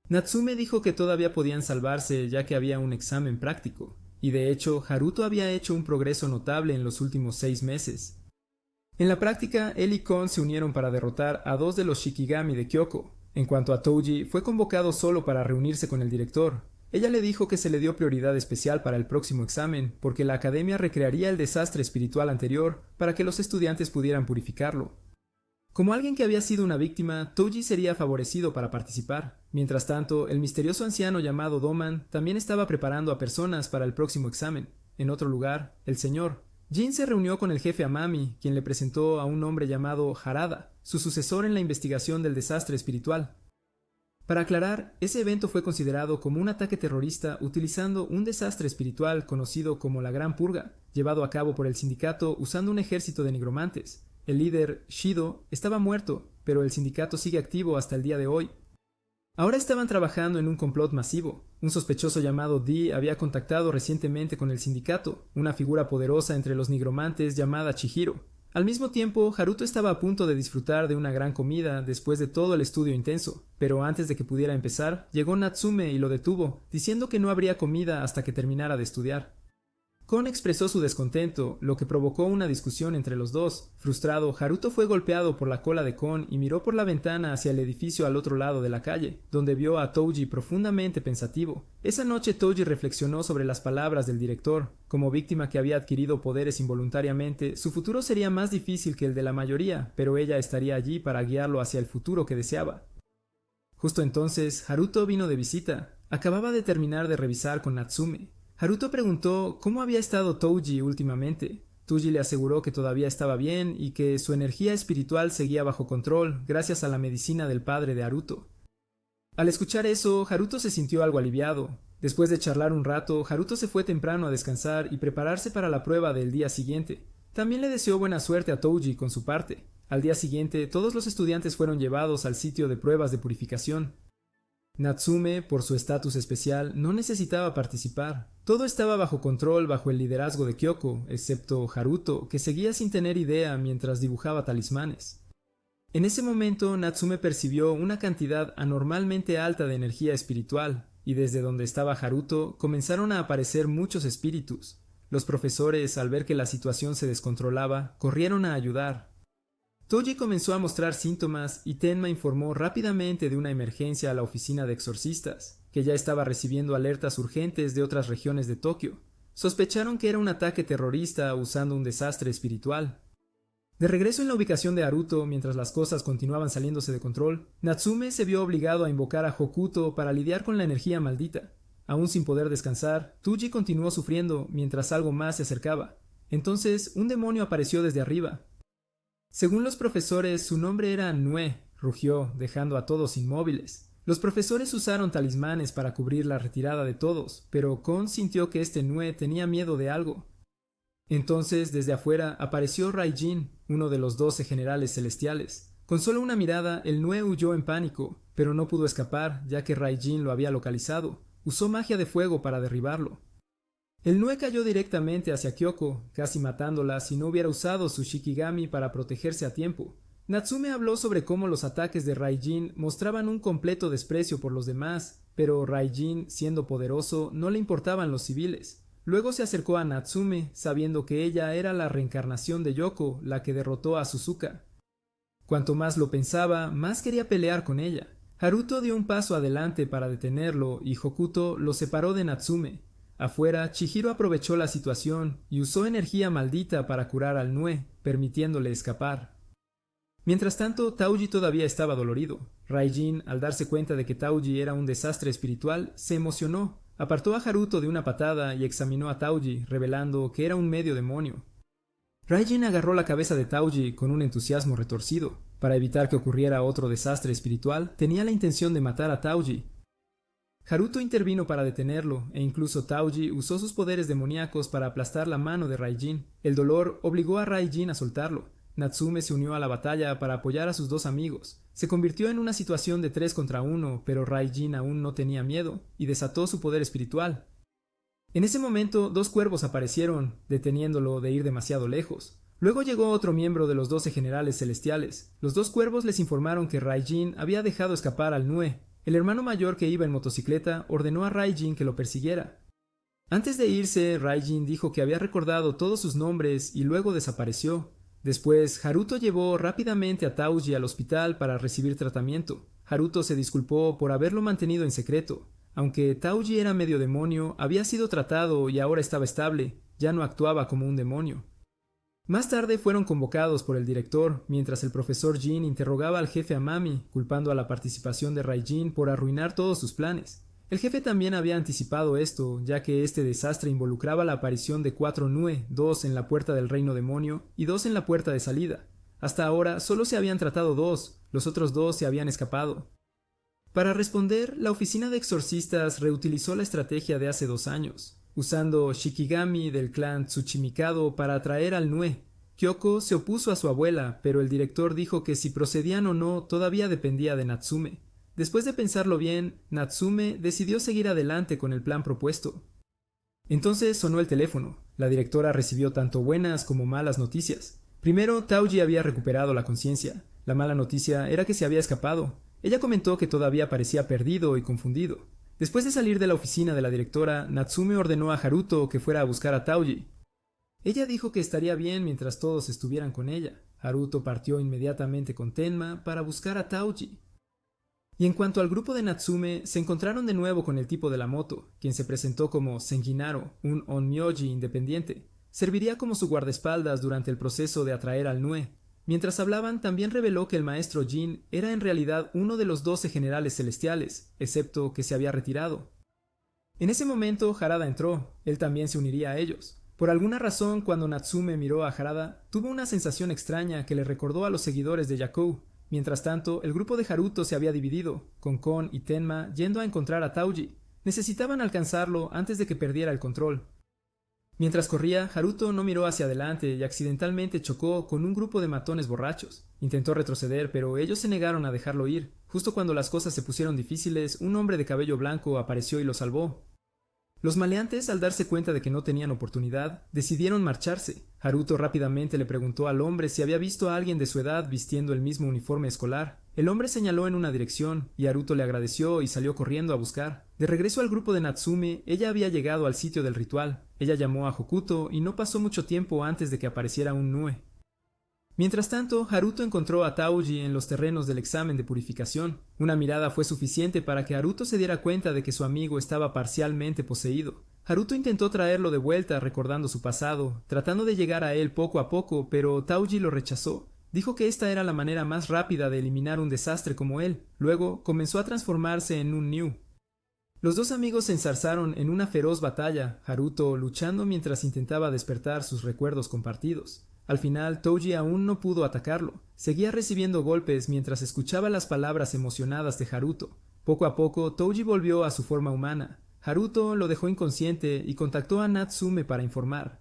Natsume dijo que todavía podían salvarse ya que había un examen práctico, y de hecho Haruto había hecho un progreso notable en los últimos 6 meses. En la práctica, él y Kon se unieron para derrotar a 2 de los Shikigami de Kyoko. En cuanto a Toji, fue convocado solo para reunirse con el director. Ella le dijo que se le dio prioridad especial para el próximo examen, porque la academia recrearía el desastre espiritual anterior para que los estudiantes pudieran purificarlo. Como alguien que había sido una víctima, Toji sería favorecido para participar. Mientras tanto, el misterioso anciano llamado Doman también estaba preparando a personas para el próximo examen. En otro lugar, el señor Jin se reunió con el jefe Amami, quien le presentó a un hombre llamado Harada, su sucesor en la investigación del desastre espiritual. Para aclarar, ese evento fue considerado como un ataque terrorista utilizando un desastre espiritual conocido como la Gran Purga. llevado a cabo por el sindicato usando un ejército de nigromantes. El líder, Shido, estaba muerto, pero el sindicato sigue activo hasta el día de hoy. Ahora estaban trabajando en un complot masivo. Un sospechoso llamado Dee había contactado recientemente con el sindicato, una figura poderosa entre los nigromantes llamada Chihiro. Al mismo tiempo, Haruto estaba a punto de disfrutar de una gran comida después de todo el estudio intenso, pero antes de que pudiera empezar, llegó Natsume y lo detuvo, diciendo que no habría comida hasta que terminara de estudiar. Kon expresó su descontento, lo que provocó una discusión entre los dos. Frustrado, Haruto fue golpeado por la cola de Kon y miró por la ventana hacia el edificio al otro lado de la calle, donde vio a Touji profundamente pensativo. Esa noche Touji reflexionó sobre las palabras del director. Como víctima que había adquirido poderes involuntariamente, su futuro sería más difícil que el de la mayoría, pero ella estaría allí para guiarlo hacia el futuro que deseaba. Justo entonces, Haruto vino de visita. Acababa de terminar de revisar con Natsume. Haruto preguntó cómo había estado Touji últimamente. Touji le aseguró que todavía estaba bien y que su energía espiritual seguía bajo control gracias a la medicina del padre de Haruto. Al escuchar eso, Haruto se sintió algo aliviado. Después de charlar un rato, Haruto se fue temprano a descansar y prepararse para la prueba del día siguiente. También le deseó buena suerte a Touji con su parte. Al día siguiente, todos los estudiantes fueron llevados al sitio de pruebas de purificación. Natsume, por su estatus especial, no necesitaba participar. Todo estaba bajo control bajo el liderazgo de Kyoko, excepto Haruto, que seguía sin tener idea mientras dibujaba talismanes. En ese momento, Natsume percibió una cantidad anormalmente alta de energía espiritual, y desde donde estaba Haruto comenzaron a aparecer muchos espíritus. Los profesores, al ver que la situación se descontrolaba, corrieron a ayudar. Touji comenzó a mostrar síntomas y Tenma informó rápidamente de una emergencia a la oficina de exorcistas, que ya estaba recibiendo alertas urgentes de otras regiones de Tokio. Sospecharon que era un ataque terrorista usando un desastre espiritual. De regreso en la ubicación de Haruto, mientras las cosas continuaban saliéndose de control, Natsume se vio obligado a invocar a Hokuto para lidiar con la energía maldita. Aún sin poder descansar, Touji continuó sufriendo mientras algo más se acercaba. Entonces, un demonio apareció desde arriba. Según los profesores, su nombre era Nue, rugió, dejando a todos inmóviles. Los profesores usaron talismanes para cubrir la retirada de todos, pero Kon sintió que este Nue tenía miedo de algo. Entonces, desde afuera, apareció Raijin, uno de los 12 generales celestiales. Con solo una mirada, el Nue huyó en pánico, pero no pudo escapar, ya que Raijin lo había localizado. Usó magia de fuego para derribarlo. El Nue cayó directamente hacia Kyoko, casi matándola si no hubiera usado su Shikigami para protegerse a tiempo. Natsume habló sobre cómo los ataques de Raijin mostraban un completo desprecio por los demás, pero Raijin, siendo poderoso, no le importaban los civiles. Luego se acercó a Natsume, sabiendo que ella era la reencarnación de Yoko, la que derrotó a Suzuka. Cuanto más lo pensaba, más quería pelear con ella. Haruto dio un paso adelante para detenerlo y Hokuto lo separó de Natsume. Afuera, Chihiro aprovechó la situación y usó energía maldita para curar al Nue, permitiéndole escapar. Mientras tanto, Touji todavía estaba dolorido. Raijin, al darse cuenta de que Touji era un desastre espiritual, se emocionó, apartó a Haruto de una patada y examinó a Touji, revelando que era un medio demonio. Raijin agarró la cabeza de Touji con un entusiasmo retorcido. Para evitar que ocurriera otro desastre espiritual, tenía la intención de matar a Touji. Haruto intervino para detenerlo, e incluso Touji usó sus poderes demoníacos para aplastar la mano de Raijin. El dolor obligó a Raijin a soltarlo. Natsume se unió a la batalla para apoyar a sus dos amigos. Se convirtió en una situación de 3 contra 1, pero Raijin aún no tenía miedo, y desató su poder espiritual. En ese momento, 2 cuervos aparecieron, deteniéndolo de ir demasiado lejos. Luego llegó otro miembro de los 12 generales celestiales. Los 2 cuervos les informaron que Raijin había dejado escapar al Nue. El hermano mayor, que iba en motocicleta, ordenó a Raijin que lo persiguiera. Antes de irse, Raijin dijo que había recordado todos sus nombres y luego desapareció. Después, Haruto llevó rápidamente a Touji al hospital para recibir tratamiento. Haruto se disculpó por haberlo mantenido en secreto. Aunque Touji era medio demonio, había sido tratado y ahora estaba estable, ya no actuaba como un demonio. Más tarde fueron convocados por el director, mientras el profesor Jin interrogaba al jefe Amami, culpando a la participación de Raijin por arruinar todos sus planes. El jefe también había anticipado esto, ya que este desastre involucraba la aparición de 4 Nue, 2 en la puerta del reino demonio y 2 en la puerta de salida. Hasta ahora solo se habían tratado 2, los otros 2 se habían escapado. Para responder, la oficina de exorcistas reutilizó la estrategia de hace 2 años. usando Shikigami del clan Tsuchimikado para atraer al Nue. Kyoko se opuso a su abuela, pero el director dijo que si procedían o no todavía dependía de Natsume. Después de pensarlo bien, Natsume decidió seguir adelante con el plan propuesto. Entonces sonó el teléfono. La directora recibió tanto buenas como malas noticias. Primero, Taoji había recuperado la conciencia. La mala noticia era que se había escapado. Ella comentó que todavía parecía perdido y confundido. Después de salir de la oficina de la directora, Natsume ordenó a Haruto que fuera a buscar a Taoji. Ella dijo que estaría bien mientras todos estuvieran con ella. Haruto partió inmediatamente con Tenma para buscar a Taoji. Y en cuanto al grupo de Natsume, se encontraron de nuevo con el tipo de la moto, quien se presentó como Senginaro, un onmyoji independiente. Serviría como su guardaespaldas durante el proceso de atraer al Nue. Mientras hablaban, también reveló que el maestro Jin era en realidad uno de los 12 generales celestiales, excepto que se había retirado. En ese momento, Harada entró. Él también se uniría a ellos. Por alguna razón, cuando Natsume miró a Harada, tuvo una sensación extraña que le recordó a los seguidores de Yakou. Mientras tanto, el grupo de Haruto se había dividido, con Kon y Tenma yendo a encontrar a Taoji. Necesitaban alcanzarlo antes de que perdiera el control. Mientras corría, Haruto no miró hacia adelante y accidentalmente chocó con un grupo de matones borrachos. Intentó retroceder, pero ellos se negaron a dejarlo ir. Justo cuando las cosas se pusieron difíciles, un hombre de cabello blanco apareció y lo salvó. Los maleantes, al darse cuenta de que no tenían oportunidad, decidieron marcharse. Haruto rápidamente le preguntó al hombre si había visto a alguien de su edad vistiendo el mismo uniforme escolar. El hombre señaló en una dirección, y Haruto le agradeció y salió corriendo a buscar. De regreso al grupo de Natsume, ella había llegado al sitio del ritual. Ella llamó a Hokuto y no pasó mucho tiempo antes de que apareciera un Nue. Mientras tanto, Haruto encontró a Taoji en los terrenos del examen de purificación. Una mirada fue suficiente para que Haruto se diera cuenta de que su amigo estaba parcialmente poseído. Haruto intentó traerlo de vuelta recordando su pasado, tratando de llegar a él poco a poco, pero Taoji lo rechazó. Dijo que esta era la manera más rápida de eliminar un desastre como él. Luego, comenzó a transformarse en un Nyu. Los dos amigos se enzarzaron en una feroz batalla, Haruto luchando mientras intentaba despertar sus recuerdos compartidos. Al final, Taoji aún no pudo atacarlo. Seguía recibiendo golpes mientras escuchaba las palabras emocionadas de Haruto. Poco a poco, Taoji volvió a su forma humana. Haruto lo dejó inconsciente y contactó a Natsume para informar.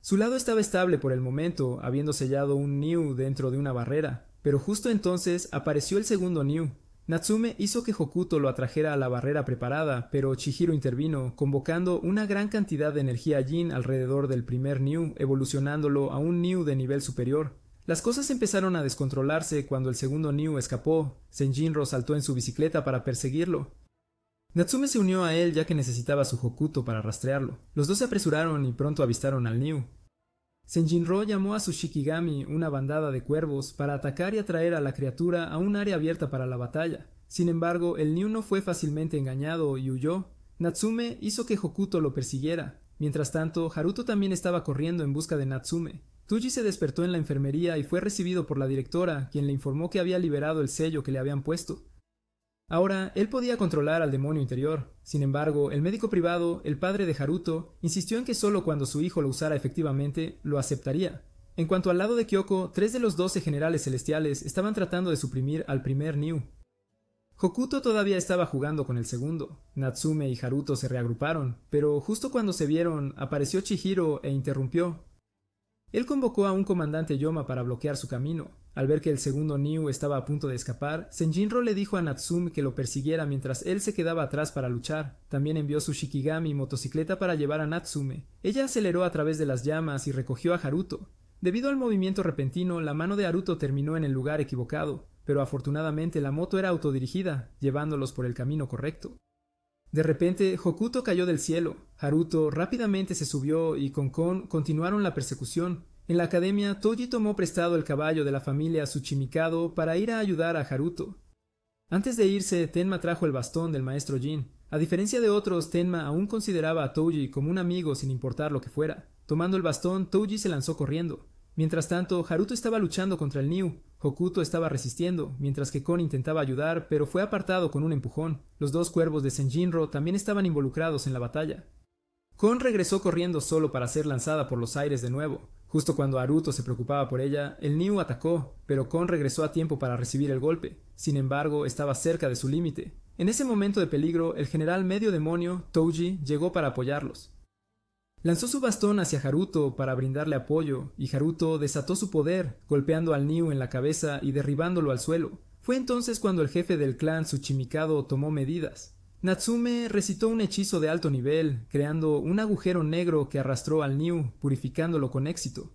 Su lado estaba estable por el momento, habiendo sellado un Nyu dentro de una barrera, pero justo entonces apareció el segundo Nyu. Natsume hizo que Hokuto lo atrajera a la barrera preparada, pero Chihiro intervino, convocando una gran cantidad de energía Jin alrededor del primer Nyu, evolucionándolo a un Nyu de nivel superior. Las cosas empezaron a descontrolarse cuando el segundo Nyu escapó. Senjinro saltó en su bicicleta para perseguirlo. Natsume se unió a él ya que necesitaba su Hokuto para rastrearlo. Los dos se apresuraron y pronto avistaron al Nyu. Senjinro llamó a su Shikigami, una bandada de cuervos, para atacar y atraer a la criatura a un área abierta para la batalla. Sin embargo, el Nyu no fue fácilmente engañado y huyó. Natsume hizo que Hokuto lo persiguiera. Mientras tanto, Haruto también estaba corriendo en busca de Natsume. Tsuji se despertó en la enfermería y fue recibido por la directora, quien le informó que había liberado el sello que le habían puesto. Ahora, él podía controlar al demonio interior. Sin embargo, el médico privado, el padre de Haruto, insistió en que solo cuando su hijo lo usara efectivamente, lo aceptaría. En cuanto al lado de Kyoko, 3 de los 12 generales celestiales estaban tratando de suprimir al primer Nyu. Hokuto todavía estaba jugando con el segundo. Natsume y Haruto se reagruparon, pero justo cuando se vieron, apareció Chihiro e interrumpió. Él convocó a un comandante Yoma para bloquear su camino. Al ver que el segundo Nyu estaba a punto de escapar, Senjinro le dijo a Natsume que lo persiguiera mientras él se quedaba atrás para luchar. También envió su Shikigami motocicleta para llevar a Natsume. Ella aceleró a través de las llamas y recogió a Haruto. Debido al movimiento repentino, la mano de Haruto terminó en el lugar equivocado, pero afortunadamente la moto era autodirigida, llevándolos por el camino correcto. De repente, Hokuto cayó del cielo. Haruto rápidamente se subió y con Kon continuaron la persecución. En la academia, Toji tomó prestado el caballo de la familia Tsuchimikado para ir a ayudar a Haruto. Antes de irse, Tenma trajo el bastón del maestro Jin. A diferencia de otros, Tenma aún consideraba a Toji como un amigo sin importar lo que fuera. Tomando el bastón, Toji se lanzó corriendo. Mientras tanto, Haruto estaba luchando contra el Nyu. Hokuto estaba resistiendo, mientras que Kon intentaba ayudar, pero fue apartado con un empujón. Los dos cuervos de Senjinro también estaban involucrados en la batalla. Kon regresó corriendo solo para ser lanzada por los aires de nuevo. Justo cuando Haruto se preocupaba por ella, el Nyu atacó, pero Kon regresó a tiempo para recibir el golpe. Sin embargo, estaba cerca de su límite. En ese momento de peligro, el general medio demonio, Toji, llegó para apoyarlos. Lanzó su bastón hacia Haruto para brindarle apoyo, y Haruto desató su poder, golpeando al Niu en la cabeza y derribándolo al suelo. Fue entonces cuando el jefe del clan Tsuchimikado tomó medidas. Natsume recitó un hechizo de alto nivel, creando un agujero negro que arrastró al Niu, purificándolo con éxito.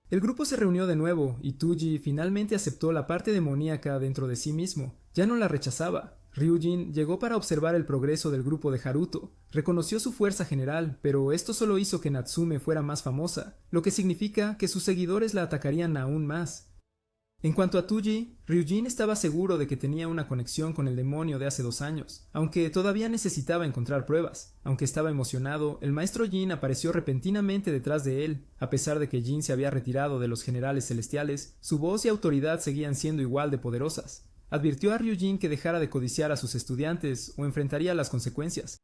El grupo se reunió de nuevo, y Tuji finalmente aceptó la parte demoníaca dentro de sí mismo. Ya no la rechazaba. Ryujin llegó para observar el progreso del grupo de Haruto. Reconoció su fuerza general, pero esto solo hizo que Natsume fuera más famosa, lo que significa que sus seguidores la atacarían aún más. En cuanto a Tuji, Ryujin estaba seguro de que tenía una conexión con el demonio de hace 2 años, aunque todavía necesitaba encontrar pruebas. Aunque estaba emocionado, el maestro Jin apareció repentinamente detrás de él. A pesar de que Jin se había retirado de los generales celestiales, su voz y autoridad seguían siendo igual de poderosas. Advirtió a Ryujin que dejara de codiciar a sus estudiantes o enfrentaría las consecuencias.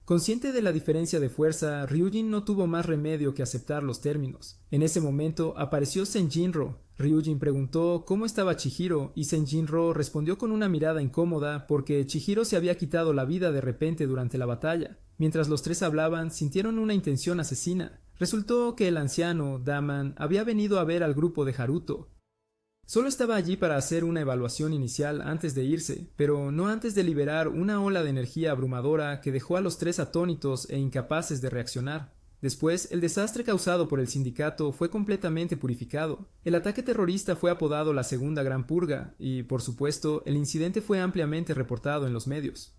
Consciente de la diferencia de fuerza, Ryujin no tuvo más remedio que aceptar los términos. En ese momento apareció Senjinro. Ryujin preguntó cómo estaba Chihiro y Senjinro respondió con una mirada incómoda porque Chihiro se había quitado la vida de repente durante la batalla. Mientras los tres hablaban, sintieron una intención asesina. Resultó que el anciano, Daman, había venido a ver al grupo de Haruto. Solo estaba allí para hacer una evaluación inicial antes de irse, pero no antes de liberar una ola de energía abrumadora que dejó a los tres atónitos e incapaces de reaccionar. Después, el desastre causado por el sindicato fue completamente purificado. El ataque terrorista fue apodado la Segunda Gran Purga y, por supuesto, el incidente fue ampliamente reportado en los medios.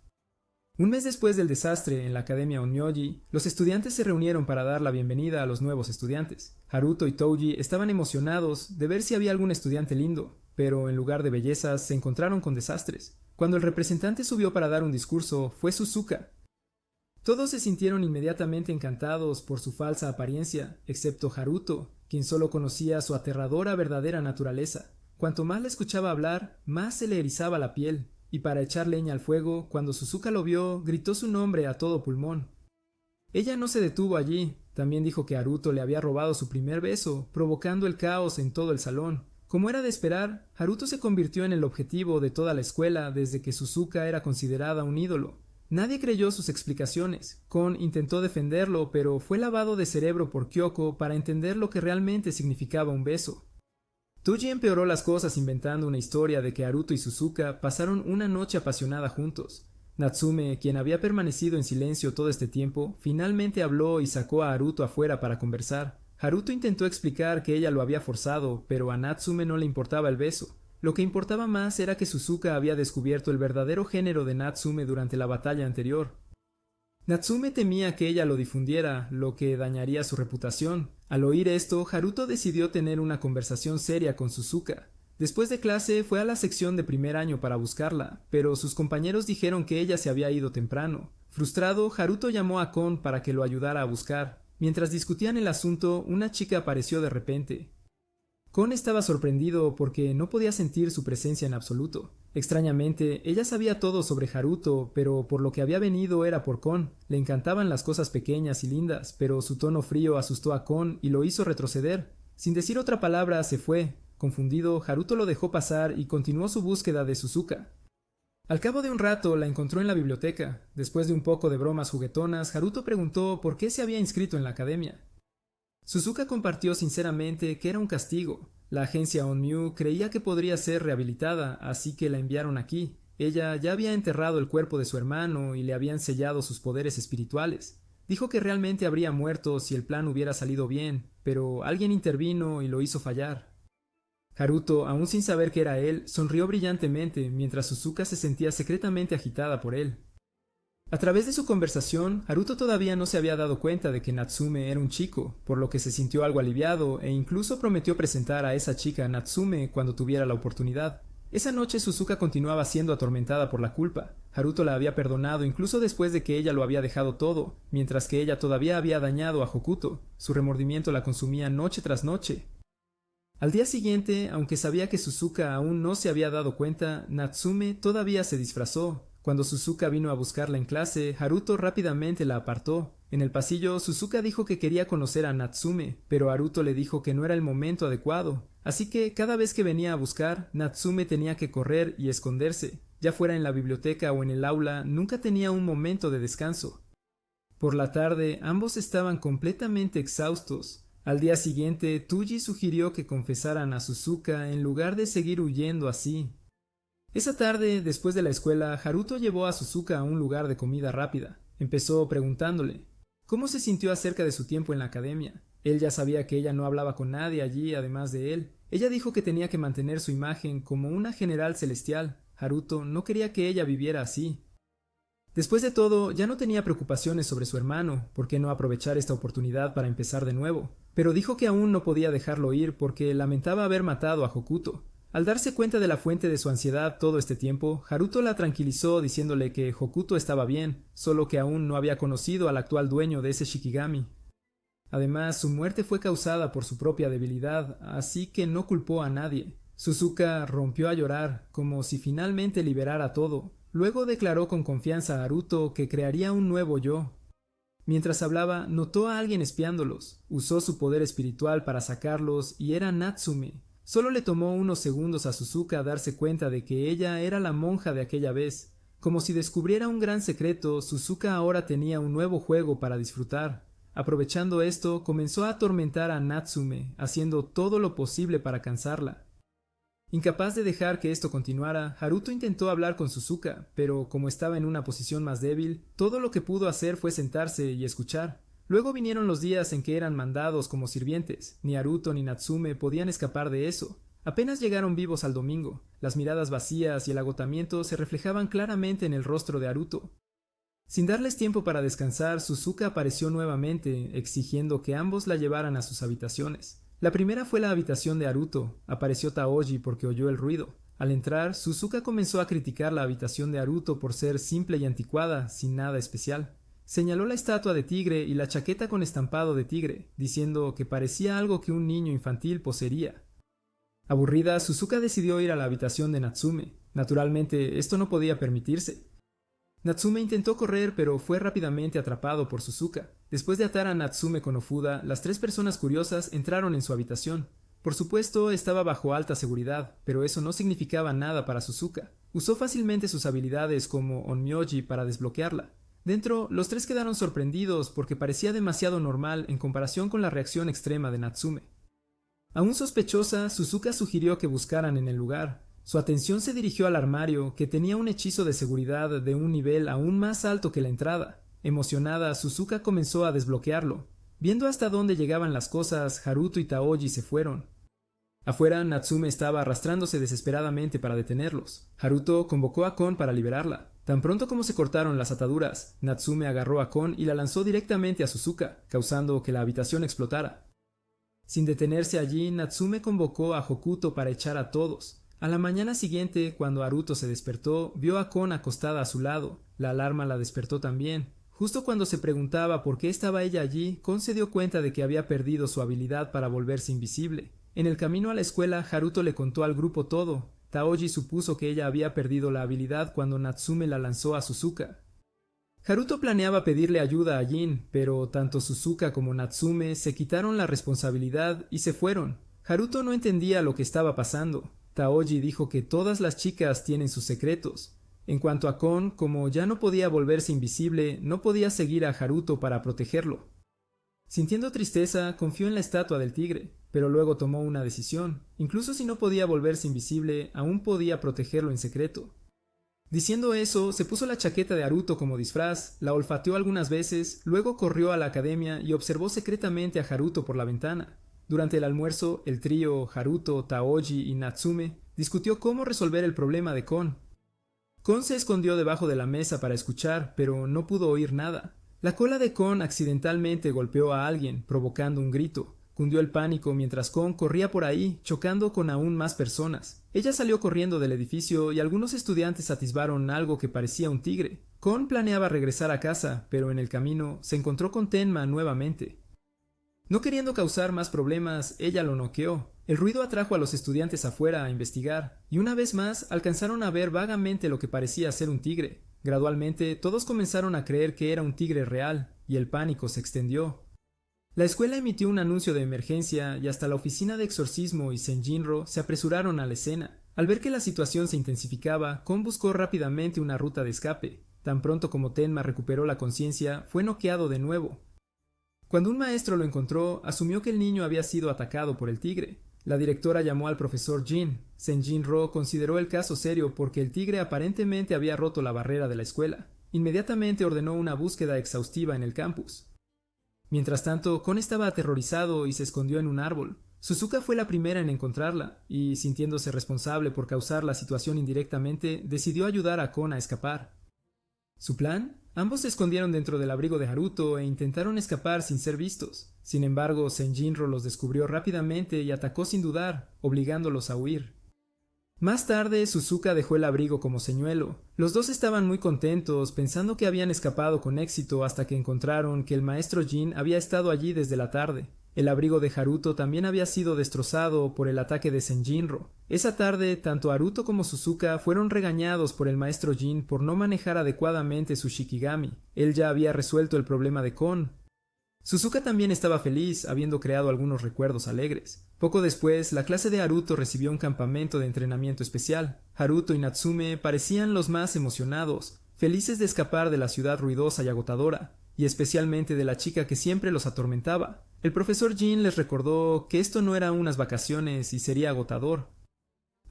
Un mes después del desastre en la Academia Onmyoji, los estudiantes se reunieron para dar la bienvenida a los nuevos estudiantes. Haruto y Touji estaban emocionados de ver si había algún estudiante lindo, pero en lugar de bellezas se encontraron con desastres. Cuando el representante subió para dar un discurso, fue Suzuka. Todos se sintieron inmediatamente encantados por su falsa apariencia, excepto Haruto, quien solo conocía su aterradora verdadera naturaleza. Cuanto más la escuchaba hablar, más se le erizaba la piel. Y para echar leña al fuego, cuando Suzuka lo vio, gritó su nombre a todo pulmón. Ella no se detuvo allí, también dijo que Haruto le había robado su primer beso, provocando el caos en todo el salón. Como era de esperar, Haruto se convirtió en el objetivo de toda la escuela desde que Suzuka era considerada un ídolo. Nadie creyó sus explicaciones. Kon intentó defenderlo, pero fue lavado de cerebro por Kyoko para entender lo que realmente significaba un beso. Tuji empeoró las cosas inventando una historia de que Haruto y Suzuka pasaron una noche apasionada juntos. Natsume, quien había permanecido en silencio todo este tiempo, finalmente habló y sacó a Haruto afuera para conversar. Haruto intentó explicar que ella lo había forzado, pero a Natsume no le importaba el beso. Lo que importaba más era que Suzuka había descubierto el verdadero género de Natsume durante la batalla anterior. Natsume temía que ella lo difundiera, lo que dañaría su reputación. Al oír esto, Haruto decidió tener una conversación seria con Suzuka. Después de clase fue a la sección de primer año para buscarla, pero sus compañeros dijeron que ella se había ido temprano. Frustrado, Haruto llamó a Kon para que lo ayudara a buscar. Mientras discutían el asunto, una chica apareció de repente. Kon estaba sorprendido porque no podía sentir su presencia en absoluto. Extrañamente, ella sabía todo sobre Haruto, pero por lo que había venido era por Kon. Le encantaban las cosas pequeñas y lindas, pero su tono frío asustó a Kon y lo hizo retroceder. Sin decir otra palabra, se fue. Confundido, Haruto lo dejó pasar y continuó su búsqueda de Suzuka. Al cabo de un rato la encontró en la biblioteca. Después de un poco de bromas juguetonas, Haruto preguntó por qué se había inscrito en la academia. Suzuka compartió sinceramente que era un castigo. La agencia Onmyu creía que podría ser rehabilitada, así que la enviaron aquí. Ella ya había enterrado el cuerpo de su hermano y le habían sellado sus poderes espirituales. Dijo que realmente habría muerto si el plan hubiera salido bien, pero alguien intervino y lo hizo fallar. Haruto, aún sin saber que era él, sonrió brillantemente mientras Suzuka se sentía secretamente agitada por él. A través de su conversación, Haruto todavía no se había dado cuenta de que Natsume era un chico, por lo que se sintió algo aliviado e incluso prometió presentar a esa chica a Natsume cuando tuviera la oportunidad. Esa noche Suzuka continuaba siendo atormentada por la culpa. Haruto la había perdonado incluso después de que ella lo había dejado todo, mientras que ella todavía había dañado a Hokuto. Su remordimiento la consumía noche tras noche. Al día siguiente, aunque sabía que Suzuka aún no se había dado cuenta, Natsume todavía se disfrazó. Cuando Suzuka vino a buscarla en clase, Haruto rápidamente la apartó. En el pasillo, Suzuka dijo que quería conocer a Natsume, pero Haruto le dijo que no era el momento adecuado. Así que cada vez que venía a buscar, Natsume tenía que correr y esconderse. Ya fuera en la biblioteca o en el aula, nunca tenía un momento de descanso. Por la tarde, ambos estaban completamente exhaustos. Al día siguiente, Tuji sugirió que confesaran a Suzuka en lugar de seguir huyendo así. Esa tarde, después de la escuela, Haruto llevó a Suzuka a un lugar de comida rápida. Empezó preguntándole cómo se sintió acerca de su tiempo en la academia. Él ya sabía que ella no hablaba con nadie allí además de él. Ella dijo que tenía que mantener su imagen como una general celestial. Haruto no quería que ella viviera así. Después de todo, ya no tenía preocupaciones sobre su hermano, ¿por qué no aprovechar esta oportunidad para empezar de nuevo? Pero dijo que aún no podía dejarlo ir porque lamentaba haber matado a Hokuto. Al darse cuenta de la fuente de su ansiedad todo este tiempo, Haruto la tranquilizó diciéndole que Hokuto estaba bien, solo que aún no había conocido al actual dueño de ese Shikigami. Además, su muerte fue causada por su propia debilidad, así que no culpó a nadie. Suzuka rompió a llorar, como si finalmente liberara todo. Luego declaró con confianza a Haruto que crearía un nuevo yo. Mientras hablaba, notó a alguien espiándolos. Usó su poder espiritual para sacarlos y era Natsume. Solo le tomó unos segundos a Suzuka darse cuenta de que ella era la monja de aquella vez. Como si descubriera un gran secreto, Suzuka ahora tenía un nuevo juego para disfrutar. Aprovechando esto, comenzó a atormentar a Natsume, haciendo todo lo posible para cansarla. Incapaz de dejar que esto continuara, Haruto intentó hablar con Suzuka, pero como estaba en una posición más débil, todo lo que pudo hacer fue sentarse y escuchar. Luego vinieron los días en que eran mandados como sirvientes. Ni Haruto ni Natsume podían escapar de eso. Apenas llegaron vivos al domingo. Las miradas vacías y el agotamiento se reflejaban claramente en el rostro de Haruto. Sin darles tiempo para descansar, Suzuka apareció nuevamente, exigiendo que ambos la llevaran a sus habitaciones. La primera fue la habitación de Haruto. Apareció Taoji porque oyó el ruido. Al entrar, Suzuka comenzó a criticar la habitación de Haruto por ser simple y anticuada, sin nada especial. Señaló la estatua de tigre y la chaqueta con estampado de tigre, diciendo que parecía algo que un niño infantil poseería. Aburrida, Suzuka decidió ir a la habitación de Natsume. Naturalmente, esto no podía permitirse. Natsume intentó correr, pero fue rápidamente atrapado por Suzuka. Después de atar a Natsume con Ofuda, las tres personas curiosas entraron en su habitación. Por supuesto, estaba bajo alta seguridad, pero eso no significaba nada para Suzuka. Usó fácilmente sus habilidades como Onmyoji para desbloquearla. Dentro, los tres quedaron sorprendidos porque parecía demasiado normal en comparación con la reacción extrema de Natsume. Aún sospechosa, Suzuka sugirió que buscaran en el lugar. Su atención se dirigió al armario, que tenía un hechizo de seguridad de un nivel aún más alto que la entrada. Emocionada, Suzuka comenzó a desbloquearlo. Viendo hasta dónde llegaban las cosas, Haruto y Taoji se fueron. Afuera, Natsume estaba arrastrándose desesperadamente para detenerlos. Haruto convocó a Kon para liberarla. Tan pronto como se cortaron las ataduras, Natsume agarró a Kon y la lanzó directamente a Suzuka, causando que la habitación explotara. Sin detenerse allí, Natsume convocó a Hokuto para echar a todos. A la mañana siguiente, cuando Haruto se despertó, vio a Kon acostada a su lado. La alarma la despertó también. Justo cuando se preguntaba por qué estaba ella allí, Kon se dio cuenta de que había perdido su habilidad para volverse invisible. En el camino a la escuela, Haruto le contó al grupo todo. Taoji supuso que ella había perdido la habilidad cuando Natsume la lanzó a Suzuka. Haruto planeaba pedirle ayuda a Jin, pero tanto Suzuka como Natsume se quitaron la responsabilidad y se fueron. Haruto no entendía lo que estaba pasando. Taoji dijo que todas las chicas tienen sus secretos. En cuanto a Kon, como ya no podía volverse invisible, no podía seguir a Haruto para protegerlo. Sintiendo tristeza, confió en la estatua del tigre, pero luego tomó una decisión. Incluso si no podía volverse invisible, aún podía protegerlo en secreto. Diciendo eso, se puso la chaqueta de Haruto como disfraz, la olfateó algunas veces, luego corrió a la academia y observó secretamente a Haruto por la ventana. Durante el almuerzo, el trío Haruto, Taoji y Natsume discutió cómo resolver el problema de Kon. Kon se escondió debajo de la mesa para escuchar, pero no pudo oír nada. La cola de Kon accidentalmente golpeó a alguien, provocando un grito. Cundió el pánico mientras Kon corría por ahí, chocando con aún más personas. Ella salió corriendo del edificio y algunos estudiantes atisbaron algo que parecía un tigre. Kon planeaba regresar a casa, pero en el camino se encontró con Tenma nuevamente. No queriendo causar más problemas, ella lo noqueó. El ruido atrajo a los estudiantes afuera a investigar, y una vez más alcanzaron a ver vagamente lo que parecía ser un tigre. Gradualmente, todos comenzaron a creer que era un tigre real, y el pánico se extendió. La escuela emitió un anuncio de emergencia y hasta la oficina de exorcismo y Senjinro se apresuraron a la escena. Al ver que la situación se intensificaba, Kon buscó rápidamente una ruta de escape. Tan pronto como Tenma recuperó la conciencia, fue noqueado de nuevo. Cuando un maestro lo encontró, asumió que el niño había sido atacado por el tigre. La directora llamó al profesor Jin. Senjin-ro consideró el caso serio porque el tigre aparentemente había roto la barrera de la escuela. Inmediatamente ordenó una búsqueda exhaustiva en el campus. Mientras tanto, Kon estaba aterrorizado y se escondió en un árbol. Suzuka fue la primera en encontrarla, y, sintiéndose responsable por causar la situación indirectamente, decidió ayudar a Kon a escapar. ¿Su plan? Ambos se escondieron dentro del abrigo de Haruto e intentaron escapar sin ser vistos. Sin embargo, Senjin-ro los descubrió rápidamente y atacó sin dudar, obligándolos a huir. Más tarde, Suzuka dejó el abrigo como señuelo. Los dos estaban muy contentos, pensando que habían escapado con éxito hasta que encontraron que el maestro Jin había estado allí desde la tarde. El abrigo de Haruto también había sido destrozado por el ataque de Senjin-ro. Esa tarde, tanto Haruto como Suzuka fueron regañados por el maestro Jin por no manejar adecuadamente su Shikigami. Él ya había resuelto el problema de Kon. Suzuka también estaba feliz, habiendo creado algunos recuerdos alegres. Poco después, la clase de Haruto recibió un campamento de entrenamiento especial. Haruto y Natsume parecían los más emocionados, felices de escapar de la ciudad ruidosa y agotadora, y especialmente de la chica que siempre los atormentaba. El profesor Jin les recordó que esto no era unas vacaciones y sería agotador.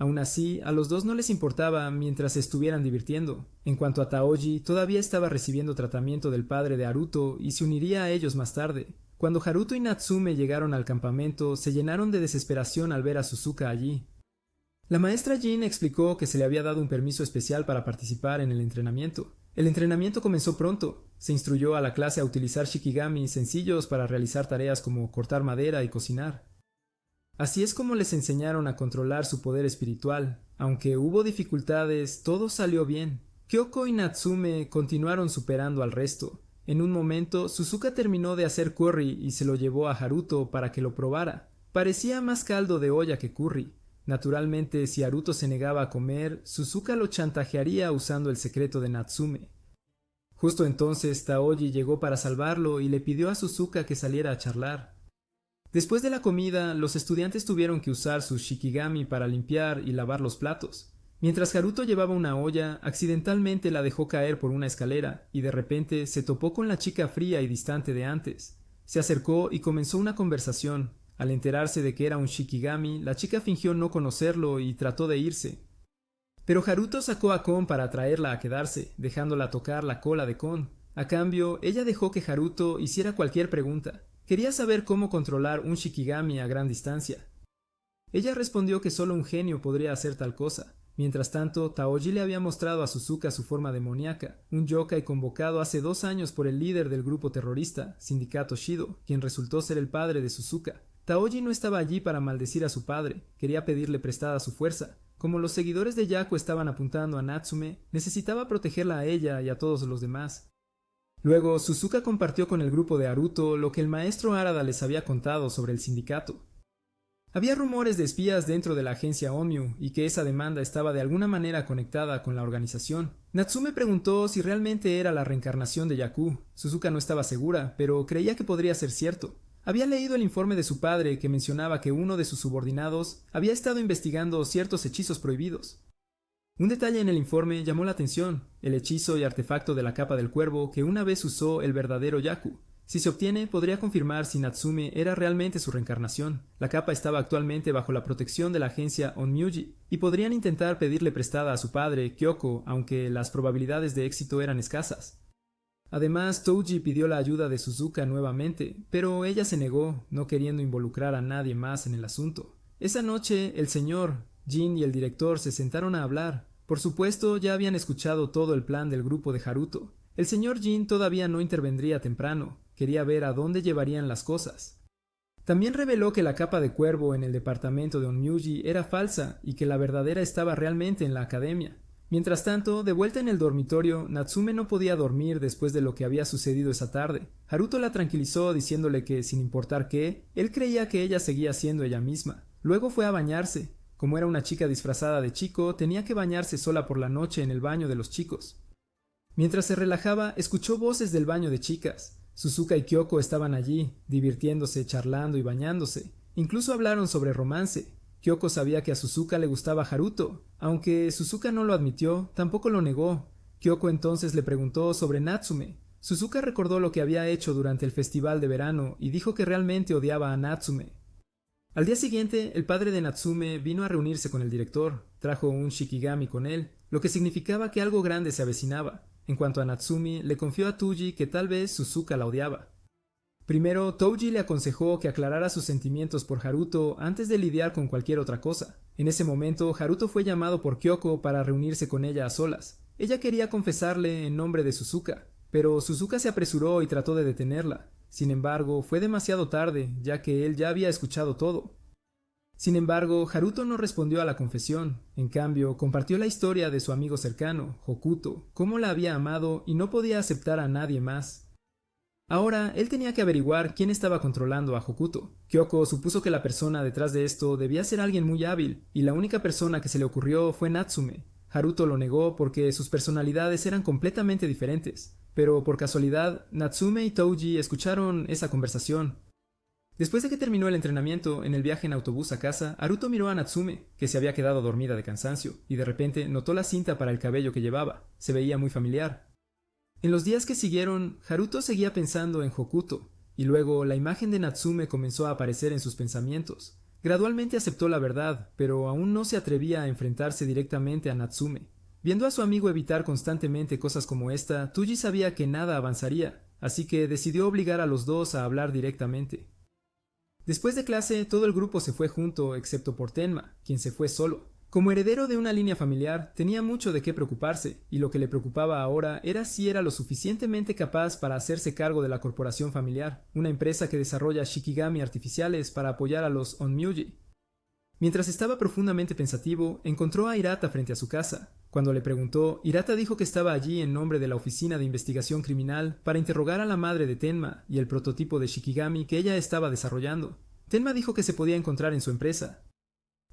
Aún así, a los dos no les importaba mientras se estuvieran divirtiendo. En cuanto a Taoji, todavía estaba recibiendo tratamiento del padre de Haruto y se uniría a ellos más tarde. Cuando Haruto y Natsume llegaron al campamento, se llenaron de desesperación al ver a Suzuka allí. La maestra Jin explicó que se le había dado un permiso especial para participar en el entrenamiento. El entrenamiento comenzó pronto. Se instruyó a la clase a utilizar shikigami sencillos para realizar tareas como cortar madera y cocinar. Así es como les enseñaron a controlar su poder espiritual. Aunque hubo dificultades, todo salió bien. Kyoko y Natsume continuaron superando al resto. En un momento, Suzuka terminó de hacer curry y se lo llevó a Haruto para que lo probara. Parecía más caldo de olla que curry. Naturalmente, si Haruto se negaba a comer, Suzuka lo chantajearía usando el secreto de Natsume. Justo entonces, Taoji llegó para salvarlo y le pidió a Suzuka que saliera a charlar. Después de la comida, los estudiantes tuvieron que usar sus shikigami para limpiar y lavar los platos. Mientras Haruto llevaba una olla, accidentalmente la dejó caer por una escalera y de repente se topó con la chica fría y distante de antes. Se acercó y comenzó una conversación. Al enterarse de que era un shikigami, la chica fingió no conocerlo y trató de irse. Pero Haruto sacó a Kon para atraerla a quedarse, dejándola tocar la cola de Kon. A cambio, ella dejó que Haruto hiciera cualquier pregunta. Quería saber cómo controlar un shikigami a gran distancia. Ella respondió que solo un genio podría hacer tal cosa. Mientras tanto, Taoji le había mostrado a Suzuka su forma demoníaca, un yokai convocado hace 2 años por el líder del grupo terrorista, Sindicato Shido, quien resultó ser el padre de Suzuka. Taoji no estaba allí para maldecir a su padre, quería pedirle prestada su fuerza. Como los seguidores de Yaku estaban apuntando a Natsume, necesitaba protegerla a ella y a todos los demás. Luego, Suzuka compartió con el grupo de Haruto lo que el maestro Harada les había contado sobre el sindicato. Había rumores de espías dentro de la agencia Onmyu y que esa demanda estaba de alguna manera conectada con la organización. Natsume preguntó si realmente era la reencarnación de Yaku. Suzuka no estaba segura, pero creía que podría ser cierto. Había leído el informe de su padre que mencionaba que uno de sus subordinados había estado investigando ciertos hechizos prohibidos. Un detalle en el informe llamó la atención, el hechizo y artefacto de la capa del cuervo que una vez usó el verdadero Yaku. Si se obtiene, podría confirmar si Natsume era realmente su reencarnación. La capa estaba actualmente bajo la protección de la agencia Onmyuji, y podrían intentar pedirle prestada a su padre, Kyoko, aunque las probabilidades de éxito eran escasas. Además, Touji pidió la ayuda de Suzuka nuevamente, pero ella se negó, no queriendo involucrar a nadie más en el asunto. Esa noche, el señor, Jin y el director se sentaron a hablar. Por supuesto, ya habían escuchado todo el plan del grupo de Haruto. El señor Jin todavía no intervendría temprano. Quería ver a dónde llevarían las cosas. También reveló que la capa de cuervo en el departamento de Onmyuji era falsa y que la verdadera estaba realmente en la academia. Mientras tanto, de vuelta en el dormitorio, Natsume no podía dormir después de lo que había sucedido esa tarde. Haruto la tranquilizó diciéndole que, sin importar qué, él creía que ella seguía siendo ella misma. Luego fue a bañarse. Como era una chica disfrazada de chico, tenía que bañarse sola por la noche en el baño de los chicos. Mientras se relajaba, escuchó voces del baño de chicas. Suzuka y Kyoko estaban allí, divirtiéndose, charlando y bañándose. Incluso hablaron sobre romance. Kyoko sabía que a Suzuka le gustaba Haruto. Aunque Suzuka no lo admitió, tampoco lo negó. Kyoko entonces le preguntó sobre Natsume. Suzuka recordó lo que había hecho durante el festival de verano y dijo que realmente odiaba a Natsume. Al día siguiente, el padre de Natsume vino a reunirse con el director, trajo un shikigami con él, lo que significaba que algo grande se avecinaba. En cuanto a Natsumi, le confió a Tuji que tal vez Suzuka la odiaba. Primero, Touji le aconsejó que aclarara sus sentimientos por Haruto antes de lidiar con cualquier otra cosa. En ese momento, Haruto fue llamado por Kyoko para reunirse con ella a solas. Ella quería confesarle en nombre de Suzuka, pero Suzuka se apresuró y trató de detenerla. Sin embargo, fue demasiado tarde, ya que él ya había escuchado todo. Sin embargo, Haruto no respondió a la confesión. En cambio, compartió la historia de su amigo cercano, Hokuto, cómo la había amado y no podía aceptar a nadie más. Ahora, él tenía que averiguar quién estaba controlando a Hokuto. Kyoko supuso que la persona detrás de esto debía ser alguien muy hábil, y la única persona que se le ocurrió fue Natsume. Haruto lo negó porque sus personalidades eran completamente diferentes, pero por casualidad, Natsume y Touji escucharon esa conversación. Después de que terminó el entrenamiento, en el viaje en autobús a casa, Haruto miró a Natsume, que se había quedado dormida de cansancio, y de repente notó la cinta para el cabello que llevaba. Se veía muy familiar. En los días que siguieron, Haruto seguía pensando en Hokuto, y luego la imagen de Natsume comenzó a aparecer en sus pensamientos. Gradualmente aceptó la verdad, pero aún no se atrevía a enfrentarse directamente a Natsume. Viendo a su amigo evitar constantemente cosas como esta, Tuji sabía que nada avanzaría, así que decidió obligar a los dos a hablar directamente. Después de clase, todo el grupo se fue junto, excepto por Tenma, quien se fue solo. Como heredero de una línea familiar, tenía mucho de qué preocuparse, y lo que le preocupaba ahora era si era lo suficientemente capaz para hacerse cargo de la corporación familiar, una empresa que desarrolla shikigami artificiales para apoyar a los onmyuji. Mientras estaba profundamente pensativo, encontró a Hirata frente a su casa. Cuando le preguntó, Hirata dijo que estaba allí en nombre de la Oficina de Investigación Criminal para interrogar a la madre de Tenma y el prototipo de shikigami que ella estaba desarrollando. Tenma dijo que se podía encontrar en su empresa.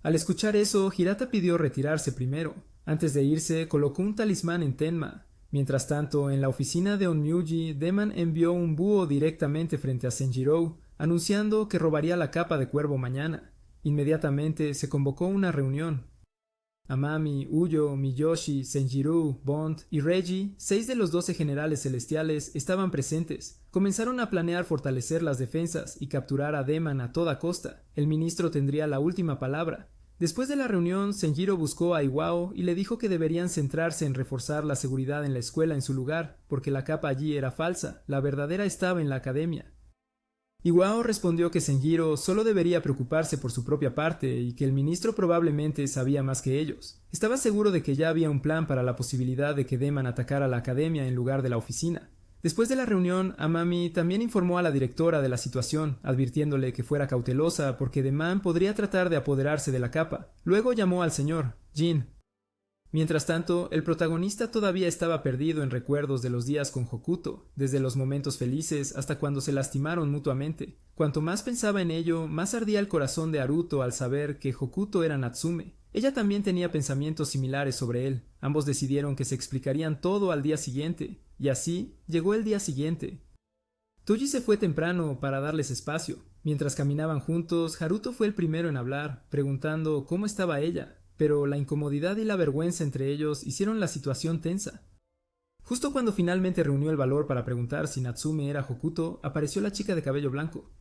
Al escuchar eso, Hirata pidió retirarse primero. Antes de irse, colocó un talismán en Tenma. Mientras tanto, en la oficina de Onmyuji, Deman envió un búho directamente frente a Senjiro, anunciando que robaría la capa de cuervo mañana. Inmediatamente se convocó una reunión. Amami, Uyo, Miyoshi, Senjiro, Bond y Reggie, 6 de los 12 generales celestiales, estaban presentes. Comenzaron a planear fortalecer las defensas y capturar a Deman a toda costa. El ministro tendría la última palabra. Después de la reunión, Senjiro buscó a Iwao y le dijo que deberían centrarse en reforzar la seguridad en la escuela en su lugar, porque la capa allí era falsa, la verdadera estaba en la academia. Iwao respondió que Senjiro solo debería preocuparse por su propia parte y que el ministro probablemente sabía más que ellos. Estaba seguro de que ya había un plan para la posibilidad de que Deman atacara la academia en lugar de la oficina. Después de la reunión, Amami también informó a la directora de la situación, advirtiéndole que fuera cautelosa porque Deman podría tratar de apoderarse de la capa. Luego llamó al señor, Jin. Mientras tanto, el protagonista todavía estaba perdido en recuerdos de los días con Hokuto, desde los momentos felices hasta cuando se lastimaron mutuamente. Cuanto más pensaba en ello, más ardía el corazón de Haruto al saber que Hokuto era Natsume. Ella también tenía pensamientos similares sobre él. Ambos decidieron que se explicarían todo al día siguiente, y así llegó el día siguiente. Tuji se fue temprano para darles espacio. Mientras caminaban juntos, Haruto fue el primero en hablar, preguntando cómo estaba ella, pero la incomodidad y la vergüenza entre ellos hicieron la situación tensa. Justo cuando finalmente reunió el valor para preguntar si Natsume era Hokuto, apareció la chica de cabello blanco.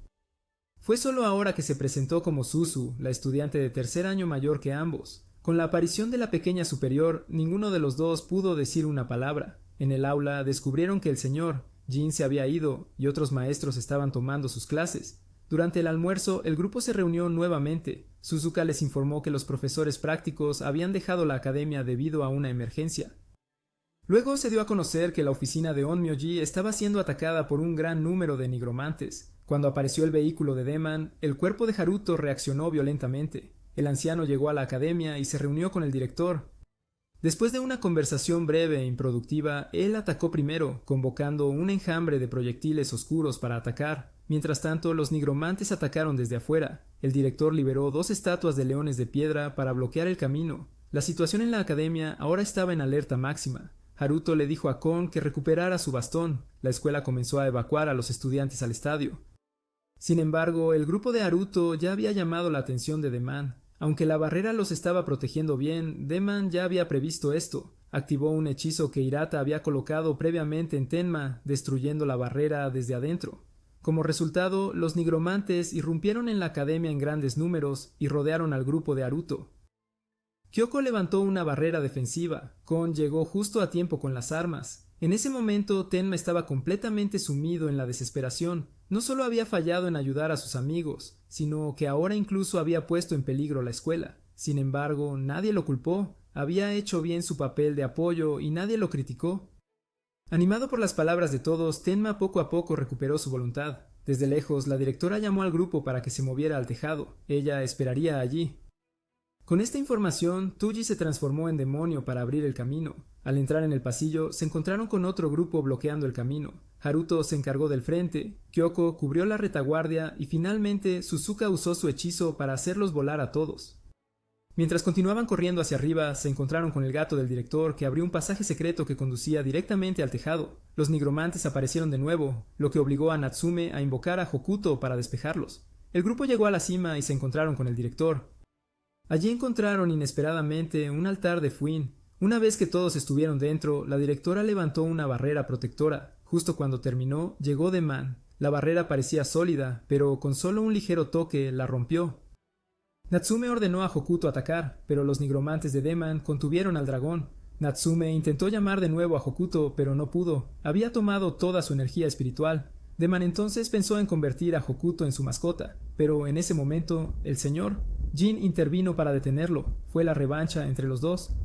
Fue solo ahora que se presentó como Suzu, la estudiante de tercer año mayor que ambos. Con la aparición de la pequeña superior, ninguno de los dos pudo decir una palabra. En el aula descubrieron que el señor, Jin, se había ido y otros maestros estaban tomando sus clases. Durante el almuerzo, el grupo se reunió nuevamente. Suzuka les informó que los profesores prácticos habían dejado la academia debido a una emergencia. Luego se dio a conocer que la oficina de Onmyoji estaba siendo atacada por un gran número de nigromantes. Cuando apareció el vehículo de Deman, el cuerpo de Haruto reaccionó violentamente. El anciano llegó a la academia y se reunió con el director. Después de una conversación breve e improductiva, él atacó primero, convocando un enjambre de proyectiles oscuros para atacar. Mientras tanto, los nigromantes atacaron desde afuera. El director liberó 2 estatuas de leones de piedra para bloquear el camino. La situación en la academia ahora estaba en alerta máxima. Haruto le dijo a Kon que recuperara su bastón. La escuela comenzó a evacuar a los estudiantes al estadio. Sin embargo, el grupo de Haruto ya había llamado la atención de Deman. Aunque la barrera los estaba protegiendo bien, Deman ya había previsto esto. activó un hechizo que Hirata había colocado previamente en Tenma, destruyendo la barrera desde adentro. Como resultado, los nigromantes irrumpieron en la academia en grandes números y rodearon al grupo de Haruto. Kyoko levantó una barrera defensiva. Kon llegó justo a tiempo con las armas. En ese momento, Tenma estaba completamente sumido en la desesperación. No solo había fallado en ayudar a sus amigos, sino que ahora incluso había puesto en peligro la escuela. Sin embargo, nadie lo culpó. Había hecho bien su papel de apoyo y nadie lo criticó. Animado por las palabras de todos, Tenma poco a poco recuperó su voluntad. Desde lejos, la directora llamó al grupo para que se moviera al tejado. Ella esperaría allí. Con esta información, Tsuji se transformó en demonio para abrir el camino. Al entrar en el pasillo, se encontraron con otro grupo bloqueando el camino. Haruto se encargó del frente, Kyoko cubrió la retaguardia y finalmente Suzuka usó su hechizo para hacerlos volar a todos. Mientras continuaban corriendo hacia arriba, se encontraron con el gato del director que abrió un pasaje secreto que conducía directamente al tejado. Los nigromantes aparecieron de nuevo, lo que obligó a Natsume a invocar a Hokuto para despejarlos. El grupo llegó a la cima y se encontraron con el director. Allí encontraron inesperadamente un altar de Fuin. Una vez que todos estuvieron dentro, la directora levantó una barrera protectora. Justo cuando terminó, llegó Deman. La barrera parecía sólida, pero con solo un ligero toque la rompió. Natsume ordenó a Hokuto atacar, pero los nigromantes de Deman contuvieron al dragón. Natsume intentó llamar de nuevo a Hokuto, pero no pudo. Había tomado toda su energía espiritual. Deman entonces pensó en convertir a Hokuto en su mascota, pero en ese momento, el señor Jin intervino para detenerlo. Fue la revancha entre los dos.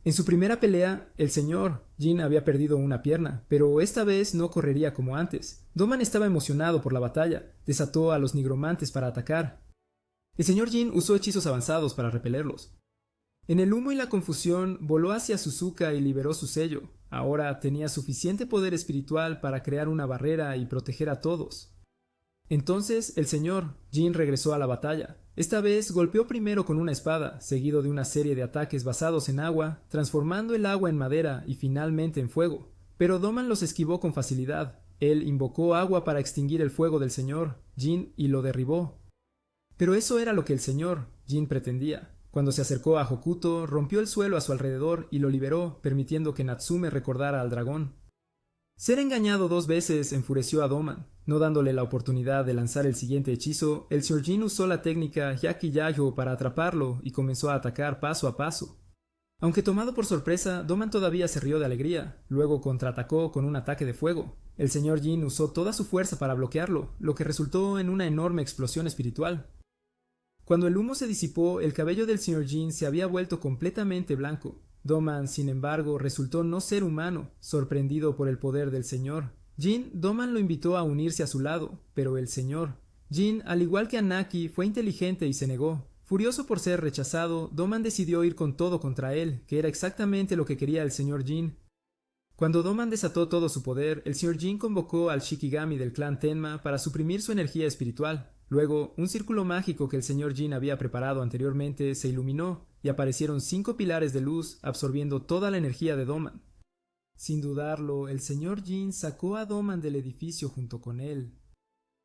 En su primera pelea, el señor Jin había perdido una pierna, pero esta vez no correría como antes. Doman estaba emocionado por la batalla. Desató a los nigromantes para atacar. El señor Jin usó hechizos avanzados para repelerlos. En el humo y la confusión, voló hacia Suzuka y liberó su sello. Ahora tenía suficiente poder espiritual para crear una barrera y proteger a todos. Entonces el señor Jin regresó a la batalla. Esta vez golpeó primero con una espada, seguido de una serie de ataques basados en agua, transformando el agua en madera y finalmente en fuego. Pero Doman los esquivó con facilidad. Él invocó agua para extinguir el fuego del señor Jin y lo derribó. Pero eso era lo que el señor Jin pretendía. Cuando se acercó a Hokuto, rompió el suelo a su alrededor y lo liberó, permitiendo que Natsume recordara al dragón. Ser engañado 2 veces enfureció a Doman. No dándole la oportunidad de lanzar el siguiente hechizo, el señor Jin usó la técnica Yakiyayo para atraparlo y comenzó a atacar paso a paso. Aunque tomado por sorpresa, Doman todavía se rió de alegría. Luego contraatacó con un ataque de fuego. El señor Jin usó toda su fuerza para bloquearlo, lo que resultó en una enorme explosión espiritual. Cuando el humo se disipó, el cabello del señor Jin se había vuelto completamente blanco. Doman, sin embargo, resultó no ser humano. Sorprendido por el poder del señor Jin, Doman lo invitó a unirse a su lado, pero el señor Jin, al igual que Anaki, fue inteligente y se negó. Furioso por ser rechazado, Doman decidió ir con todo contra él, que era exactamente lo que quería el señor Jin. Cuando Doman desató todo su poder, el señor Jin convocó al Shikigami del clan Tenma para suprimir su energía espiritual. Luego, un círculo mágico que el señor Jin había preparado anteriormente se iluminó y aparecieron 5 pilares de luz absorbiendo toda la energía de Doman. Sin dudarlo, el señor Jin sacó a Doman del edificio junto con él.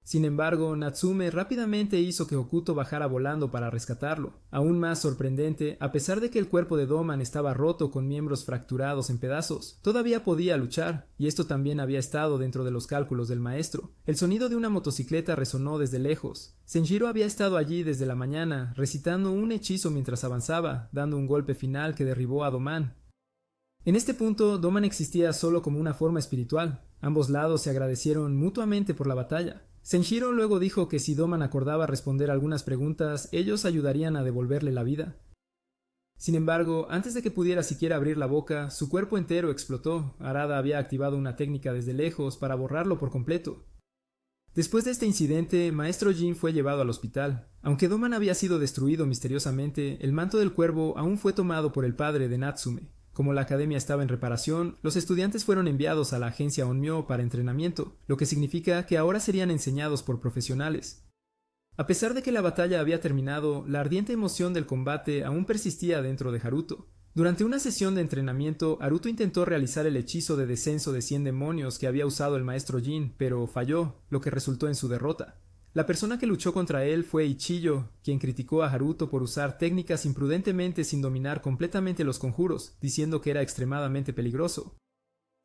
Sin embargo, Natsume rápidamente hizo que Hokuto bajara volando para rescatarlo. Aún más sorprendente, a pesar de que el cuerpo de Doman estaba roto con miembros fracturados en pedazos, todavía podía luchar, y esto también había estado dentro de los cálculos del maestro. El sonido de una motocicleta resonó desde lejos. Senjiro había estado allí desde la mañana, recitando un hechizo mientras avanzaba, dando un golpe final que derribó a Doman. En este punto, Doman existía solo como una forma espiritual. Ambos lados se agradecieron mutuamente por la batalla. Senjiro luego dijo que si Doman acordaba responder algunas preguntas, ellos ayudarían a devolverle la vida. Sin embargo, antes de que pudiera siquiera abrir la boca, su cuerpo entero explotó. Harada había activado una técnica desde lejos para borrarlo por completo. Después de este incidente, Maestro Jin fue llevado al hospital. Aunque Doman había sido destruido misteriosamente, el manto del cuervo aún fue tomado por el padre de Natsume. Como la academia estaba en reparación, los estudiantes fueron enviados a la agencia Onmyo para entrenamiento, lo que significa que ahora serían enseñados por profesionales. A pesar de que la batalla había terminado, la ardiente emoción del combate aún persistía dentro de Haruto. Durante una sesión de entrenamiento, Haruto intentó realizar el hechizo de descenso de 100 demonios que había usado el maestro Jin, pero falló, lo que resultó en su derrota. La persona que luchó contra él fue Ichiyo, quien criticó a Haruto por usar técnicas imprudentemente sin dominar completamente los conjuros, diciendo que era extremadamente peligroso.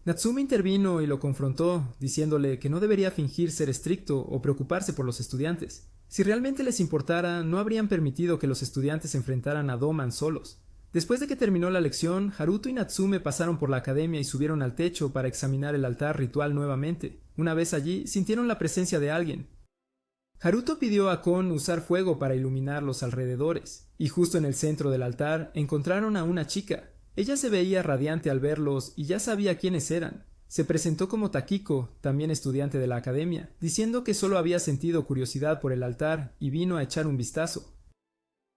Natsume intervino y lo confrontó, diciéndole que no debería fingir ser estricto o preocuparse por los estudiantes. Si realmente les importara, no habrían permitido que los estudiantes se enfrentaran a Doman solos. Después de que terminó la lección, Haruto y Natsume pasaron por la academia y subieron al techo para examinar el altar ritual nuevamente. Una vez allí, sintieron la presencia de alguien. Haruto pidió a Kon usar fuego para iluminar los alrededores, y justo en el centro del altar encontraron a una chica. Ella se veía radiante al verlos y ya sabía quiénes eran. Se presentó como Takiko, también estudiante de la academia, diciendo que solo había sentido curiosidad por el altar y vino a echar un vistazo.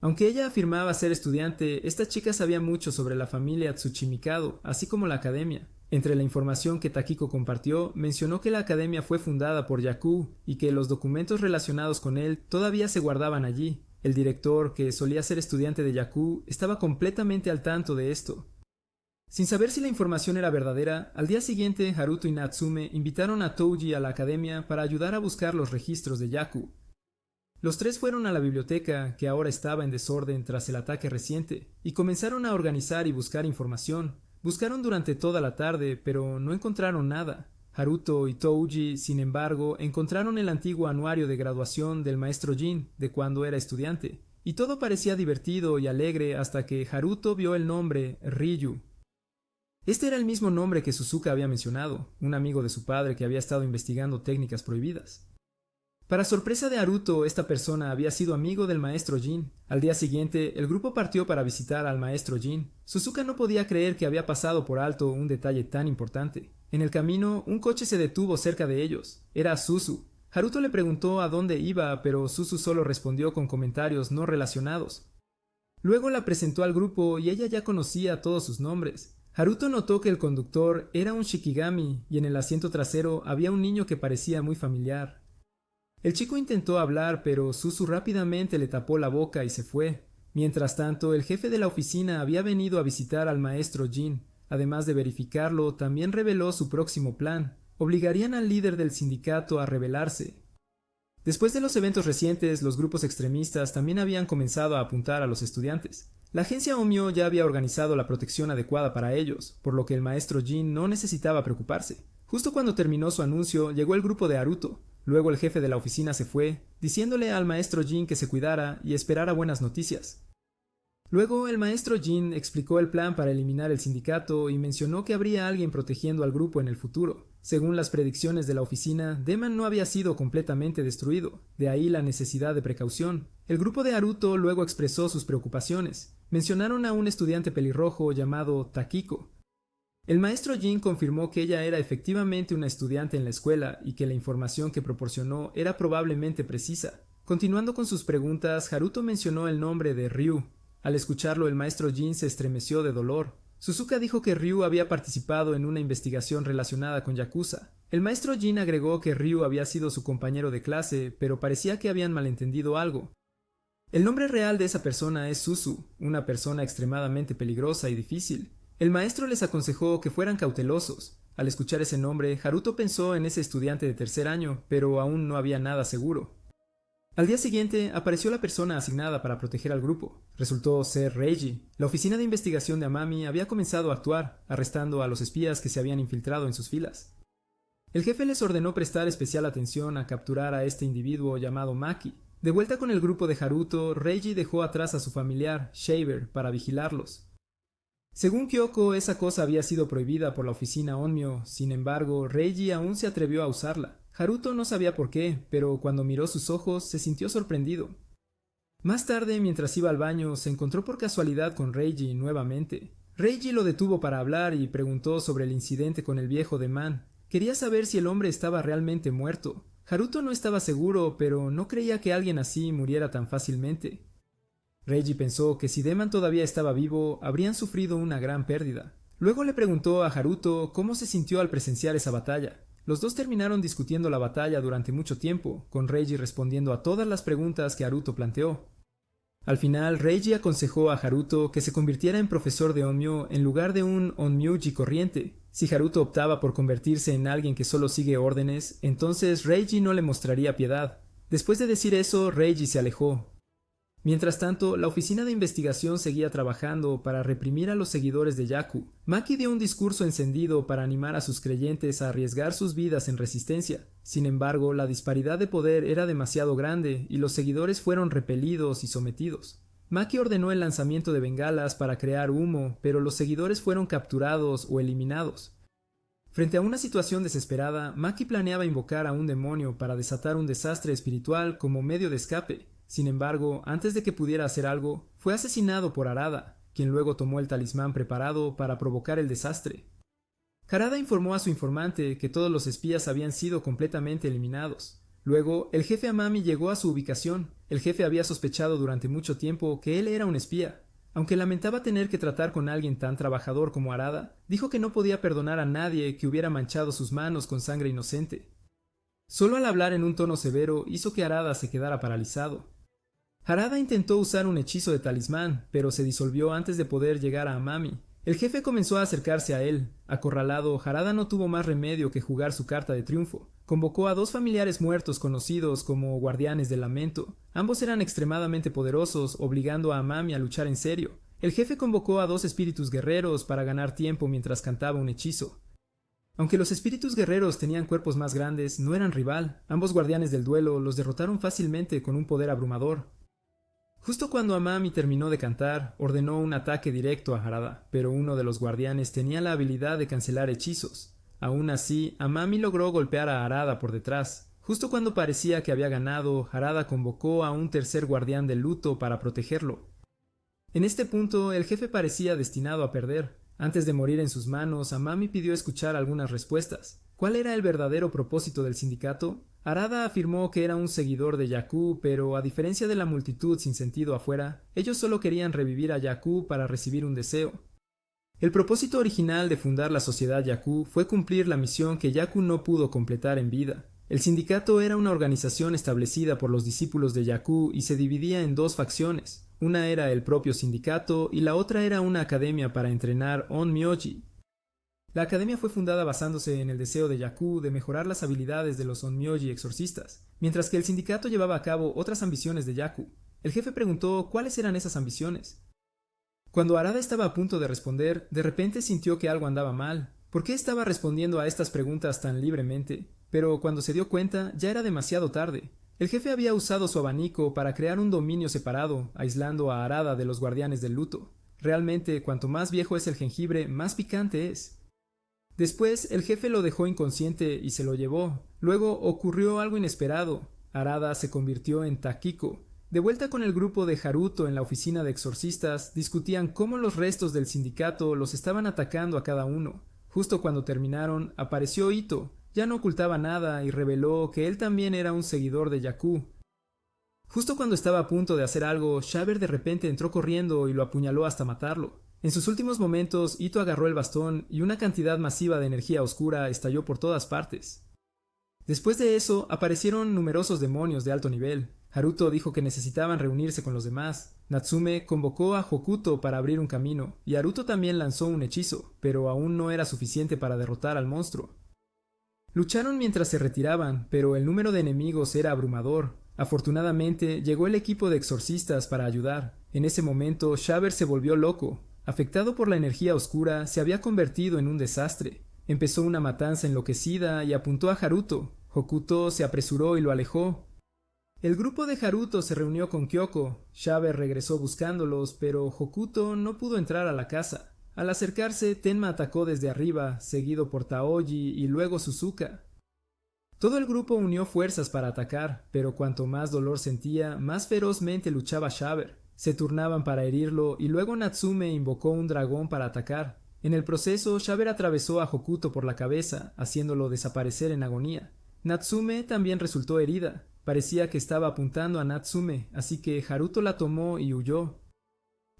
Aunque ella afirmaba ser estudiante, esta chica sabía mucho sobre la familia Tsuchimikado, así como la academia. Entre la información que Takiko compartió, mencionó que la academia fue fundada por Yaku y que los documentos relacionados con él todavía se guardaban allí. El director, que solía ser estudiante de Yaku, estaba completamente al tanto de esto. Sin saber si la información era verdadera, al día siguiente Haruto y Natsume invitaron a Touji a la academia para ayudar a buscar los registros de Yaku. Los tres fueron a la biblioteca, que ahora estaba en desorden tras el ataque reciente, y comenzaron a organizar y buscar información. Buscaron durante toda la tarde, pero no encontraron nada. Haruto y Touji, sin embargo, encontraron el antiguo anuario de graduación del maestro Jin de cuando era estudiante, y todo parecía divertido y alegre hasta que Haruto vio el nombre Ryu. Este era el mismo nombre que Suzuka había mencionado, un amigo de su padre que había estado investigando técnicas prohibidas. Para sorpresa de Haruto, esta persona había sido amigo del maestro Jin. Al día siguiente, el grupo partió para visitar al maestro Jin. Suzuka no podía creer que había pasado por alto un detalle tan importante. En el camino, un coche se detuvo cerca de ellos. Era Suzu. Haruto le preguntó a dónde iba, pero Suzu solo respondió con comentarios no relacionados. Luego la presentó al grupo y ella ya conocía todos sus nombres. Haruto notó que el conductor era un Shikigami y en el asiento trasero había un niño que parecía muy familiar. El chico intentó hablar, pero Suzu rápidamente le tapó la boca y se fue. Mientras tanto, el jefe de la oficina había venido a visitar al maestro Jin. Además de verificarlo, también reveló su próximo plan. Obligarían al líder del sindicato a rebelarse. Después de los eventos recientes, los grupos extremistas también habían comenzado a apuntar a los estudiantes. La agencia Onmyo ya había organizado la protección adecuada para ellos, por lo que el maestro Jin no necesitaba preocuparse. Justo cuando terminó su anuncio, llegó el grupo de Haruto. Luego el jefe de la oficina se fue, diciéndole al maestro Jin que se cuidara y esperara buenas noticias. Luego el maestro Jin explicó el plan para eliminar el sindicato y mencionó que habría alguien protegiendo al grupo en el futuro. Según las predicciones de la oficina, Deman no había sido completamente destruido, de ahí la necesidad de precaución. El grupo de Haruto luego expresó sus preocupaciones. Mencionaron a un estudiante pelirrojo llamado Takiko. El maestro Jin confirmó que ella era efectivamente una estudiante en la escuela y que la información que proporcionó era probablemente precisa. Continuando con sus preguntas, Haruto mencionó el nombre de Ryu. Al escucharlo, el maestro Jin se estremeció de dolor. Suzuka dijo que Ryu había participado en una investigación relacionada con Yakuza. El maestro Jin agregó que Ryu había sido su compañero de clase, pero parecía que habían malentendido algo. El nombre real de esa persona es Suzu, una persona extremadamente peligrosa y difícil. El maestro les aconsejó que fueran cautelosos. Al escuchar ese nombre, Haruto pensó en ese estudiante de tercer año, pero aún no había nada seguro. Al día siguiente, apareció la persona asignada para proteger al grupo. Resultó ser Reiji. La oficina de investigación de Amami había comenzado a actuar, arrestando a los espías que se habían infiltrado en sus filas. El jefe les ordenó prestar especial atención a capturar a este individuo llamado Maki. De vuelta con el grupo de Haruto, Reiji dejó atrás a su familiar, Shaver, para vigilarlos. Según Kyoko, esa cosa había sido prohibida por la oficina Onmyo, sin embargo, Reiji aún se atrevió a usarla. Haruto no sabía por qué, pero cuando miró sus ojos se sintió sorprendido. Más tarde, mientras iba al baño, se encontró por casualidad con Reiji nuevamente. Reiji lo detuvo para hablar y preguntó sobre el incidente con el viejo Deman. Quería saber si el hombre estaba realmente muerto. Haruto no estaba seguro, pero no creía que alguien así muriera tan fácilmente. Reiji pensó que si Deman todavía estaba vivo, habrían sufrido una gran pérdida. Luego le preguntó a Haruto cómo se sintió al presenciar esa batalla. Los dos terminaron discutiendo la batalla durante mucho tiempo, con Reiji respondiendo a todas las preguntas que Haruto planteó. Al final, Reiji aconsejó a Haruto que se convirtiera en profesor de Onmyo en lugar de un Onmyuji corriente. Si Haruto optaba por convertirse en alguien que solo sigue órdenes, entonces Reiji no le mostraría piedad. Después de decir eso, Reiji se alejó. Mientras tanto, la oficina de investigación seguía trabajando para reprimir a los seguidores de Yaku. Maki dio un discurso encendido para animar a sus creyentes a arriesgar sus vidas en resistencia. Sin embargo, la disparidad de poder era demasiado grande y los seguidores fueron repelidos y sometidos. Maki ordenó el lanzamiento de bengalas para crear humo, pero los seguidores fueron capturados o eliminados. Frente a una situación desesperada, Maki planeaba invocar a un demonio para desatar un desastre espiritual como medio de escape. Sin embargo, antes de que pudiera hacer algo, fue asesinado por Harada, quien luego tomó el talismán preparado para provocar el desastre. Harada informó a su informante que todos los espías habían sido completamente eliminados. Luego, el jefe Amami llegó a su ubicación. El jefe había sospechado durante mucho tiempo que él era un espía. Aunque lamentaba tener que tratar con alguien tan trabajador como Harada, dijo que no podía perdonar a nadie que hubiera manchado sus manos con sangre inocente. Solo al hablar en un tono severo hizo que Harada se quedara paralizado. Harada intentó usar un hechizo de talismán, pero se disolvió antes de poder llegar a Amami. El jefe comenzó a acercarse a él. Acorralado, Harada no tuvo más remedio que jugar su carta de triunfo. Convocó a dos familiares muertos conocidos como guardianes del lamento. Ambos eran extremadamente poderosos, obligando a Amami a luchar en serio. El jefe convocó a dos espíritus guerreros para ganar tiempo mientras cantaba un hechizo. Aunque los espíritus guerreros tenían cuerpos más grandes, no eran rival. Ambos guardianes del duelo los derrotaron fácilmente con un poder abrumador. Justo cuando Amami terminó de cantar, ordenó un ataque directo a Harada, pero uno de los guardianes tenía la habilidad de cancelar hechizos. Aún así, Amami logró golpear a Harada por detrás. Justo cuando parecía que había ganado, Harada convocó a un tercer guardián del luto para protegerlo. En este punto, el jefe parecía destinado a perder. Antes de morir en sus manos, Amami pidió escuchar algunas respuestas. ¿Cuál era el verdadero propósito del sindicato? Harada afirmó que era un seguidor de Yaku, pero a diferencia de la multitud sin sentido afuera, ellos solo querían revivir a Yaku para recibir un deseo. El propósito original de fundar la sociedad Yaku fue cumplir la misión que Yaku no pudo completar en vida. El sindicato era una organización establecida por los discípulos de Yaku y se dividía en dos facciones. Una era el propio sindicato y la otra era una academia para entrenar onmyoji. La academia fue fundada basándose en el deseo de Yaku de mejorar las habilidades de los onmyoji exorcistas, mientras que el sindicato llevaba a cabo otras ambiciones de Yaku. El jefe preguntó cuáles eran esas ambiciones. Cuando Harada estaba a punto de responder, de repente sintió que algo andaba mal. ¿Por qué estaba respondiendo a estas preguntas tan libremente? Pero cuando se dio cuenta, ya era demasiado tarde. El jefe había usado su abanico para crear un dominio separado, aislando a Harada de los guardianes del luto. Realmente, cuanto más viejo es el jengibre, más picante es. Después, el jefe lo dejó inconsciente y se lo llevó. Luego ocurrió algo inesperado. Harada se convirtió en Takiko. De vuelta con el grupo de Haruto en la oficina de exorcistas, discutían cómo los restos del sindicato los estaban atacando a cada uno. Justo cuando terminaron, apareció Ito. Ya no ocultaba nada y reveló que él también era un seguidor de Yaku. Justo cuando estaba a punto de hacer algo, Shaver de repente entró corriendo y lo apuñaló hasta matarlo. En sus últimos momentos, Ito agarró el bastón y una cantidad masiva de energía oscura estalló por todas partes. Después de eso, aparecieron numerosos demonios de alto nivel. Haruto dijo que necesitaban reunirse con los demás. Natsume convocó a Hokuto para abrir un camino, y Haruto también lanzó un hechizo, pero aún no era suficiente para derrotar al monstruo. Lucharon mientras se retiraban, pero el número de enemigos era abrumador. Afortunadamente, llegó el equipo de exorcistas para ayudar. En ese momento, Shaver se volvió loco. Afectado por la energía oscura, se había convertido en un desastre. Empezó una matanza enloquecida y apuntó a Haruto. Hokuto se apresuró y lo alejó. El grupo de Haruto se reunió con Kyoko. Shaver regresó buscándolos, pero Hokuto no pudo entrar a la casa. Al acercarse, Tenma atacó desde arriba, seguido por Taoji y luego Suzuka. Todo el grupo unió fuerzas para atacar, pero cuanto más dolor sentía, más ferozmente luchaba Shaver. Se turnaban para herirlo y luego Natsume invocó un dragón para atacar. En el proceso, Shaver atravesó a Hokuto por la cabeza, haciéndolo desaparecer en agonía. Natsume también resultó herida. Parecía que estaba apuntando a Natsume, así que Haruto la tomó y huyó.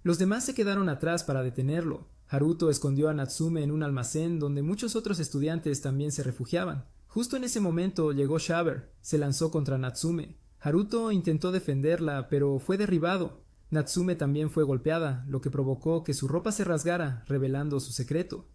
Los demás se quedaron atrás para detenerlo. Haruto escondió a Natsume en un almacén donde muchos otros estudiantes también se refugiaban. Justo en ese momento llegó Shaver. Se lanzó contra Natsume. Haruto intentó defenderla, pero fue derribado. Natsume también fue golpeada, lo que provocó que su ropa se rasgara, revelando su secreto.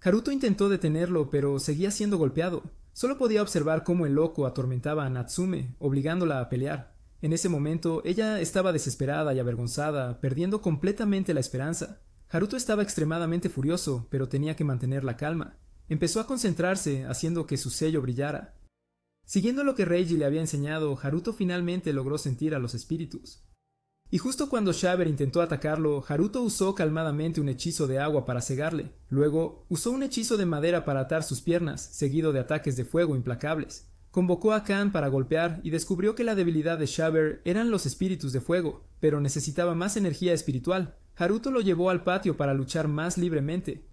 Haruto intentó detenerlo, pero seguía siendo golpeado. Solo podía observar cómo el loco atormentaba a Natsume, obligándola a pelear. En ese momento, ella estaba desesperada y avergonzada, perdiendo completamente la esperanza. Haruto estaba extremadamente furioso, pero tenía que mantener la calma. Empezó a concentrarse, haciendo que su sello brillara. Siguiendo lo que Reiji le había enseñado, Haruto finalmente logró sentir a los espíritus. Y justo cuando Shaber intentó atacarlo, Haruto usó calmadamente un hechizo de agua para cegarle. Luego, usó un hechizo de madera para atar sus piernas, seguido de ataques de fuego implacables. Convocó a Kan para golpear y descubrió que la debilidad de Shaber eran los espíritus de fuego, pero necesitaba más energía espiritual. Haruto lo llevó al patio para luchar más libremente.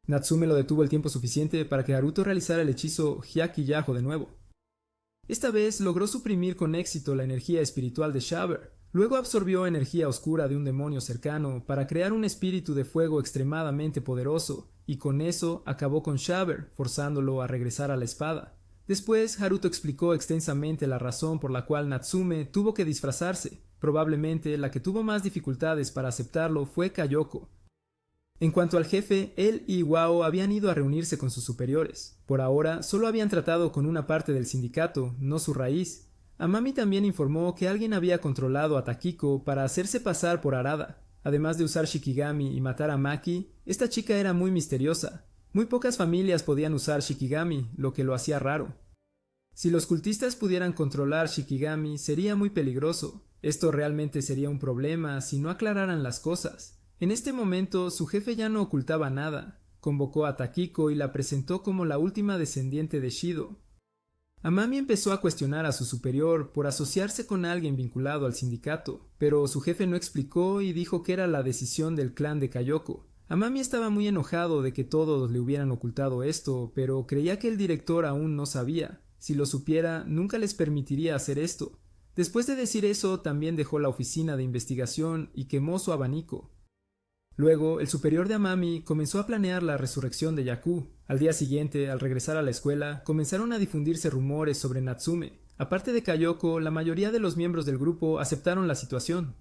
Natsume lo detuvo el tiempo suficiente para que Haruto realizara el hechizo Hyakuyaho de nuevo. Esta vez logró suprimir con éxito la energía espiritual de Shaber. Luego absorbió energía oscura de un demonio cercano para crear un espíritu de fuego extremadamente poderoso, y con eso acabó con Shaber, forzándolo a regresar a la espada. Después, Haruto explicó extensamente la razón por la cual Natsume tuvo que disfrazarse. Probablemente la que tuvo más dificultades para aceptarlo fue Kayoko. En cuanto al jefe, él y Iwao habían ido a reunirse con sus superiores. Por ahora, solo habían tratado con una parte del sindicato, no su raíz. Amami también informó que alguien había controlado a Takiko para hacerse pasar por Arada. Además de usar Shikigami y matar a Maki, esta chica era muy misteriosa. Muy pocas familias podían usar Shikigami, lo que lo hacía raro. Si los cultistas pudieran controlar Shikigami, sería muy peligroso. Esto realmente sería un problema si no aclararan las cosas. En este momento, su jefe ya no ocultaba nada. Convocó a Takiko y la presentó como la última descendiente de Shido. Amami empezó a cuestionar a su superior por asociarse con alguien vinculado al sindicato, pero su jefe no explicó y dijo que era la decisión del clan de Kayoko. Amami estaba muy enojado de que todos le hubieran ocultado esto, pero creía que el director aún no sabía. Si lo supiera, nunca les permitiría hacer esto. Después de decir eso, también dejó la oficina de investigación y quemó su abanico. Luego, el superior de Amami comenzó a planear la resurrección de Yaku. Al día siguiente, al regresar a la escuela, comenzaron a difundirse rumores sobre Natsume. Aparte de Kayoko, la mayoría de los miembros del grupo aceptaron la situación.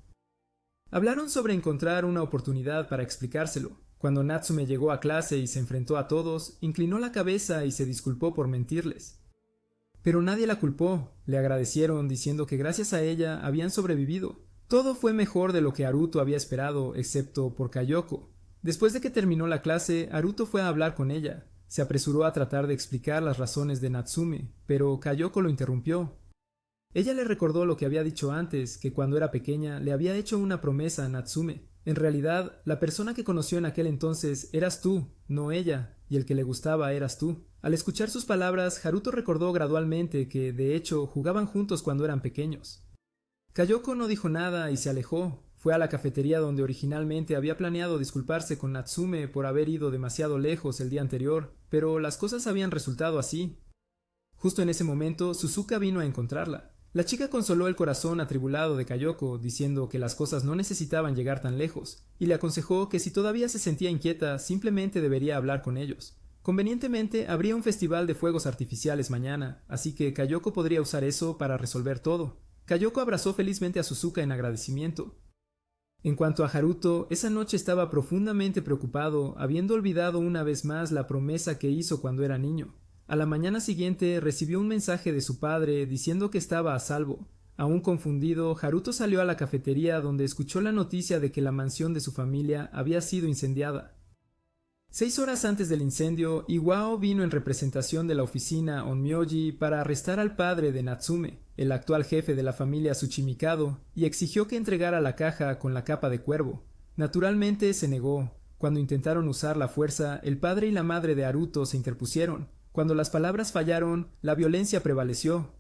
Hablaron sobre encontrar una oportunidad para explicárselo. Cuando Natsume llegó a clase y se enfrentó a todos, inclinó la cabeza y se disculpó por mentirles. Pero nadie la culpó. Le agradecieron diciendo que gracias a ella habían sobrevivido. Todo fue mejor de lo que Haruto había esperado, excepto por Kayoko. Después de que terminó la clase, Haruto fue a hablar con ella. Se apresuró a tratar de explicar las razones de Natsume, pero Kayoko lo interrumpió. Ella le recordó lo que había dicho antes, que cuando era pequeña le había hecho una promesa a Natsume. En realidad, la persona que conoció en aquel entonces eras tú, no ella, y el que le gustaba eras tú. Al escuchar sus palabras, Haruto recordó gradualmente que, de hecho, jugaban juntos cuando eran pequeños. Kayoko no dijo nada y se alejó. Fue a la cafetería donde originalmente había planeado disculparse con Natsume por haber ido demasiado lejos el día anterior, pero las cosas habían resultado así. Justo en ese momento, Suzuka vino a encontrarla. La chica consoló el corazón atribulado de Kayoko, diciendo que las cosas no necesitaban llegar tan lejos, y le aconsejó que si todavía se sentía inquieta, simplemente debería hablar con ellos. Convenientemente, habría un festival de fuegos artificiales mañana, así que Kayoko podría usar eso para resolver todo. Kayoko abrazó felizmente a Suzuka en agradecimiento. En cuanto a Haruto, esa noche estaba profundamente preocupado, habiendo olvidado una vez más la promesa que hizo cuando era niño. A la mañana siguiente recibió un mensaje de su padre diciendo que estaba a salvo. Aún confundido, Haruto salió a la cafetería donde escuchó la noticia de que la mansión de su familia había sido incendiada. 6 horas antes del incendio, Iwao vino en representación de la oficina Onmyoji para arrestar al padre de Natsume, el actual jefe de la familia Tsuchimikado, y exigió que entregara la caja con la capa de cuervo. Naturalmente se negó. Cuando intentaron usar la fuerza, el padre y la madre de Haruto se interpusieron. Cuando las palabras fallaron, la violencia prevaleció.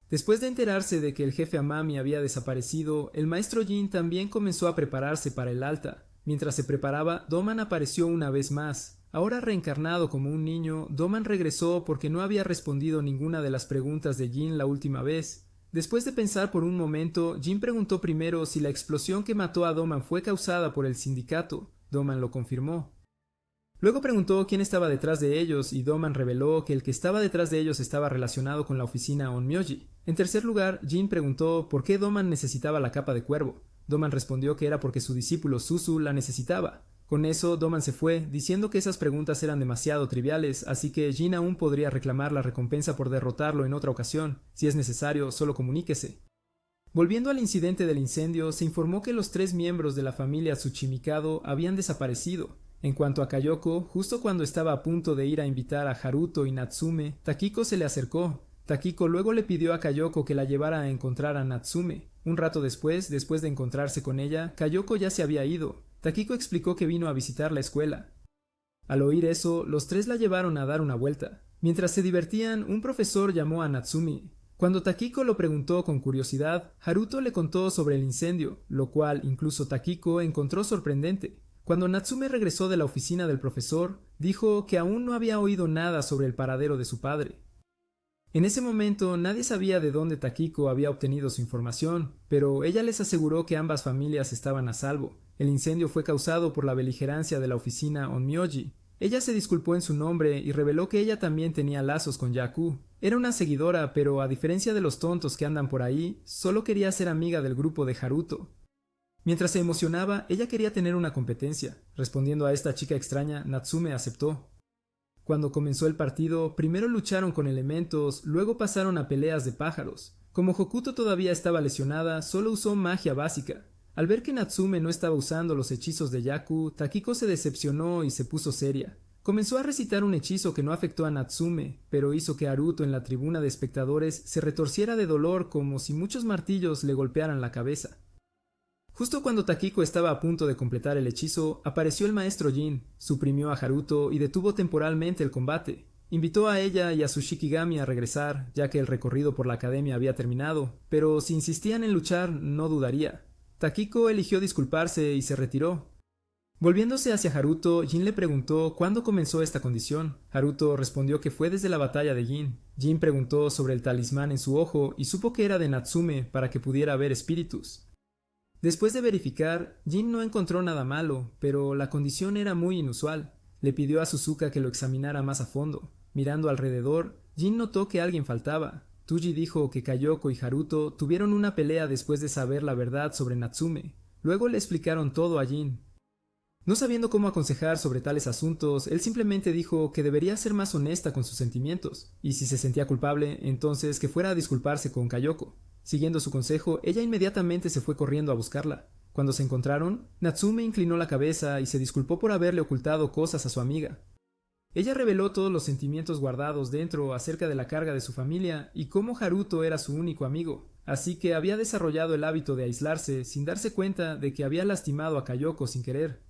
Después de enterarse de que el jefe Amami había desaparecido, el maestro Jin también comenzó a prepararse para el alta. Mientras se preparaba, Doman apareció una vez más. Ahora reencarnado como un niño, Doman regresó porque no había respondido ninguna de las preguntas de Jin la última vez. Después de pensar por un momento, Jin preguntó primero si la explosión que mató a Doman fue causada por el sindicato. Doman lo confirmó. Luego preguntó quién estaba detrás de ellos y Doman reveló que el que estaba detrás de ellos estaba relacionado con la oficina Onmyoji. En tercer lugar, Jin preguntó por qué Doman necesitaba la capa de cuervo. Doman respondió que era porque su discípulo Suzu la necesitaba. Con eso, Doman se fue, diciendo que esas preguntas eran demasiado triviales, así que Jin aún podría reclamar la recompensa por derrotarlo en otra ocasión. Si es necesario, solo comuníquese. Volviendo al incidente del incendio, se informó que los 3 miembros de la familia Tsuchimikado habían desaparecido. En cuanto a Kayoko, justo cuando estaba a punto de ir a invitar a Haruto y Natsume, Takiko se le acercó. Takiko luego le pidió a Kayoko que la llevara a encontrar a Natsume. Un rato después de encontrarse con ella, Kayoko ya se había ido. Takiko explicó que vino a visitar la escuela. Al oír eso, los 3 la llevaron a dar una vuelta. Mientras se divertían, un profesor llamó a Natsumi. Cuando Takiko lo preguntó con curiosidad, Haruto le contó sobre el incendio, lo cual incluso Takiko encontró sorprendente. Cuando Natsume regresó de la oficina del profesor, dijo que aún no había oído nada sobre el paradero de su padre. En ese momento nadie sabía de dónde Takiko había obtenido su información, pero ella les aseguró que ambas familias estaban a salvo. El incendio fue causado por la beligerancia de la oficina Onmyoji. Ella se disculpó en su nombre y reveló que ella también tenía lazos con Yaku. Era una seguidora, pero a diferencia de los tontos que andan por ahí, solo quería ser amiga del grupo de Haruto. Mientras se emocionaba, ella quería tener una competencia. Respondiendo a esta chica extraña, Natsume aceptó. Cuando comenzó el partido, primero lucharon con elementos, luego pasaron a peleas de pájaros. Como Hokuto todavía estaba lesionada, solo usó magia básica. Al ver que Natsume no estaba usando los hechizos de Yaku, Takiko se decepcionó y se puso seria. Comenzó a recitar un hechizo que no afectó a Natsume, pero hizo que Haruto en la tribuna de espectadores se retorciera de dolor como si muchos martillos le golpearan la cabeza. Justo cuando Takiko estaba a punto de completar el hechizo, apareció el maestro Jin, suprimió a Haruto y detuvo temporalmente el combate. Invitó a ella y a su Shikigami a regresar, ya que el recorrido por la academia había terminado, pero si insistían en luchar, no dudaría. Takiko eligió disculparse y se retiró. Volviéndose hacia Haruto, Jin le preguntó cuándo comenzó esta condición. Haruto respondió que fue desde la batalla de Gin. Jin preguntó sobre el talismán en su ojo y supo que era de Natsume para que pudiera ver espíritus. Después de verificar, Jin no encontró nada malo, pero la condición era muy inusual. Le pidió a Suzuka que lo examinara más a fondo. Mirando alrededor, Jin notó que alguien faltaba. Tuji dijo que Kayoko y Haruto tuvieron una pelea después de saber la verdad sobre Natsume. Luego le explicaron todo a Jin. No sabiendo cómo aconsejar sobre tales asuntos, él simplemente dijo que debería ser más honesta con sus sentimientos, y si se sentía culpable, entonces que fuera a disculparse con Kayoko. Siguiendo su consejo, ella inmediatamente se fue corriendo a buscarla. Cuando se encontraron, Natsume inclinó la cabeza y se disculpó por haberle ocultado cosas a su amiga. Ella reveló todos los sentimientos guardados dentro acerca de la carga de su familia y cómo Haruto era su único amigo, así que había desarrollado el hábito de aislarse sin darse cuenta de que había lastimado a Kayoko sin querer.